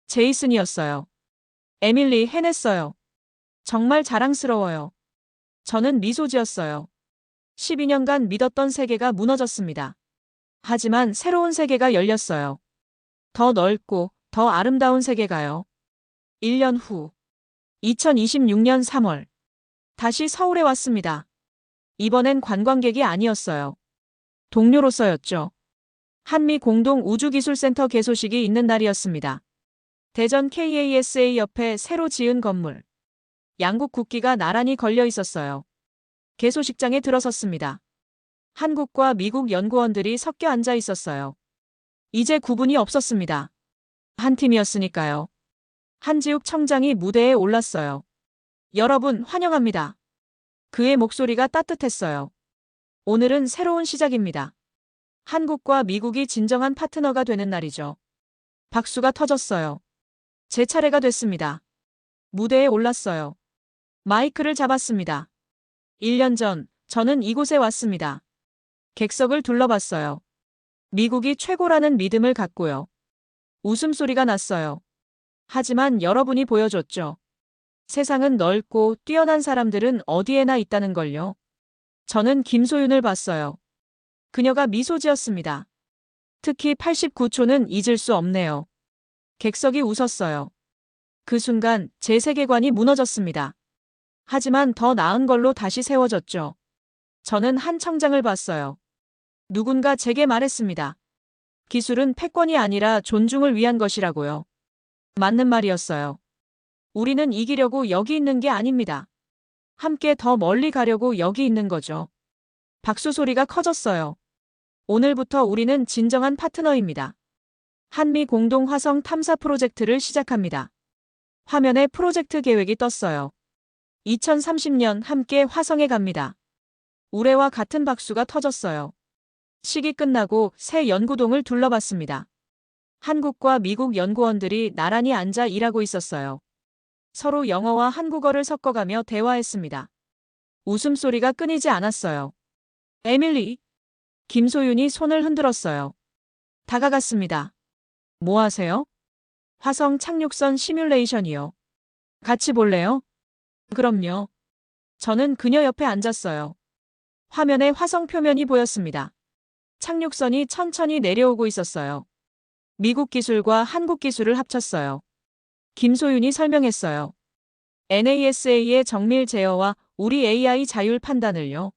제이슨이었어요. 에밀리, 해냈어요. 정말 자랑스러워요. 저는 미소 지었어요. 12년간 믿었던 세계가 무너졌습니다. 하지만 새로운 세계가 열렸어요. 더 넓고 더 아름다운 세계가요. 1년 후, 2026년 3월. 다시 서울에 왔습니다. 이번엔 관광객이 아니었어요. 동료로서였죠. 한미 공동 우주기술센터 개소식이 있는 날이었습니다. 대전 KASA 옆에 새로 지은 건물. 양국 국기가 나란히 걸려 있었어요. 개소식장에 들어섰습니다. 한국과 미국 연구원들이 섞여 앉아 있었어요. 이제 구분이 없었습니다. 한 팀이었으니까요. 한지욱 청장이 무대에 올랐어요. 여러분, 환영합니다. 그의 목소리가 따뜻했어요. 오늘은 새로운 시작입니다. 한국과 미국이 진정한 파트너가 되는 날이죠. 박수가 터졌어요. 제 차례가 됐습니다. 무대에 올랐어요. 마이크를 잡았습니다. 1년 전, 저는 이곳에 왔습니다. 객석을 둘러봤어요. 미국이 최고라는 믿음을 갖고요. 웃음소리가 났어요. 하지만 여러분이 보여줬죠. 세상은 넓고 뛰어난 사람들은 어디에나 있다는 걸요. 저는 김소윤을 봤어요. 그녀가 미소 지었습니다. 특히 89초는 잊을 수 없네요. 객석이 웃었어요. 그 순간 제 세계관이 무너졌습니다. 하지만 더 나은 걸로 다시 세워졌죠. 저는 한 청장을 봤어요. 누군가 제게 말했습니다. 기술은 패권이 아니라 존중을 위한 것이라고요. 맞는 말이었어요. 우리는 이기려고 여기 있는 게 아닙니다. 함께 더 멀리 가려고 여기 있는 거죠. 박수 소리가 커졌어요. 오늘부터 우리는 진정한 파트너입니다. 한미 공동 화성 탐사 프로젝트를 시작합니다. 화면에 프로젝트 계획이 떴어요. 2030년 함께 화성에 갑니다. 우레와 같은 박수가 터졌어요. 식이 끝나고 새 연구동을 둘러봤습니다. 한국과 미국 연구원들이 나란히 앉아 일하고 있었어요. 서로 영어와 한국어를 섞어가며 대화했습니다. 웃음소리가 끊이지 않았어요. 에밀리. 김소윤이 손을 흔들었어요. 다가갔습니다. 뭐 하세요? 화성 착륙선 시뮬레이션이요. 같이 볼래요? 그럼요. 저는 그녀 옆에 앉았어요. 화면에 화성 표면이 보였습니다. 착륙선이 천천히 내려오고 있었어요. 미국 기술과 한국 기술을 합쳤어요. 김소윤이 설명했어요. NASA의 정밀 제어와 우리 AI 자율 판단을요.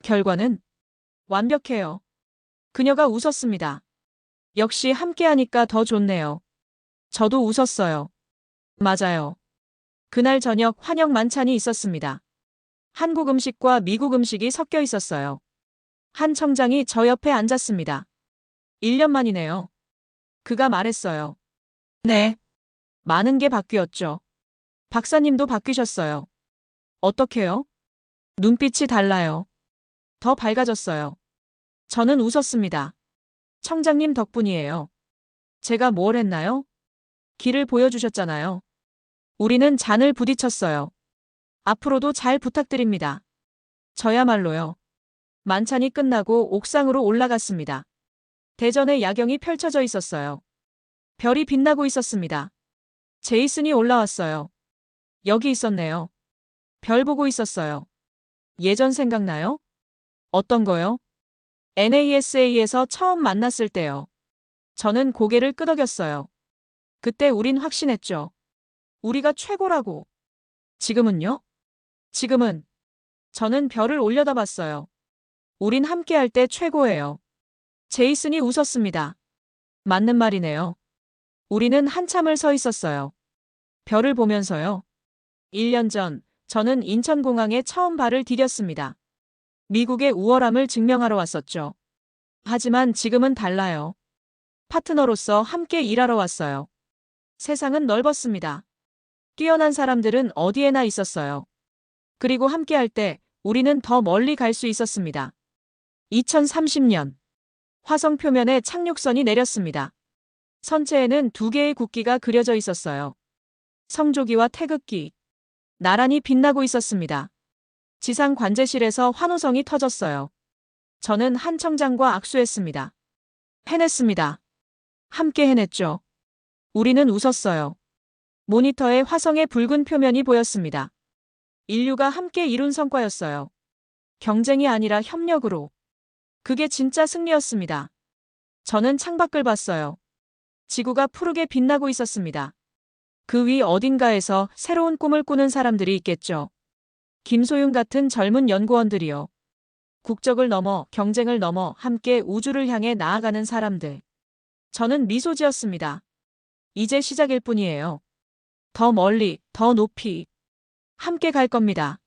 결과는 완벽해요. 그녀가 웃었습니다. 역시 함께하니까 더 좋네요. 저도 웃었어요. 맞아요. 그날 저녁 환영 만찬이 있었습니다. 한국 음식과 미국 음식이 섞여 있었어요. 한 청장이 저 옆에 앉았습니다. 1년 만이네요. 그가 말했어요. 네. 많은 게 바뀌었죠. 박사님도 바뀌셨어요. 어떻게요? 눈빛이 달라요. 더 밝아졌어요. 저는 웃었습니다. 청장님 덕분이에요. 제가 뭘 했나요? 길을 보여주셨잖아요. 우리는 잔을 부딪혔어요. 앞으로도 잘 부탁드립니다. 저야말로요. 만찬이 끝나고 옥상으로 올라갔습니다. 대전의 야경이 펼쳐져 있었어요. 별이 빛나고 있었습니다. 제이슨이 올라왔어요. 여기 있었네요. 별 보고 있었어요. 예전 생각나요? 어떤 거요? NASA에서 처음 만났을 때요. 저는 고개를 끄덕였어요. 그때 우린 확신했죠. 우리가 최고라고. 지금은요? 지금은 저는 별을 올려다봤어요. 우린 함께할 때 최고예요. 제이슨이 웃었습니다. 맞는 말이네요. 우리는 한참을 서 있었어요. 별을 보면서요. 1년 전 저는 인천공항에 처음 발을 디뎠습니다. 미국의 우월함을 증명하러 왔었죠. 하지만 지금은 달라요. 파트너로서 함께 일하러 왔어요. 세상은 넓었습니다. 뛰어난 사람들은 어디에나 있었어요. 그리고 함께할 때 우리는 더 멀리 갈 수 있었습니다. 2030년 화성 표면에 착륙선이 내렸습니다. 선체에는 2개의 국기가 그려져 있었어요. 성조기와 태극기. 나란히 빛나고 있었습니다. 지상 관제실에서 환호성이 터졌어요. 저는 한 청장과 악수했습니다. 해냈습니다. 함께 해냈죠. 우리는 웃었어요. 모니터에 화성의 붉은 표면이 보였습니다. 인류가 함께 이룬 성과였어요. 경쟁이 아니라 협력으로. 그게 진짜 승리였습니다. 저는 창밖을 봤어요. 지구가 푸르게 빛나고 있었습니다. 그 위 어딘가에서 새로운 꿈을 꾸는 사람들이 있겠죠. 김소윤 같은 젊은 연구원들이요. 국적을 넘어 경쟁을 넘어 함께 우주를 향해 나아가는 사람들. 저는 미소 지었습니다. 이제 시작일 뿐이에요. 더 멀리, 더 높이. 함께 갈 겁니다.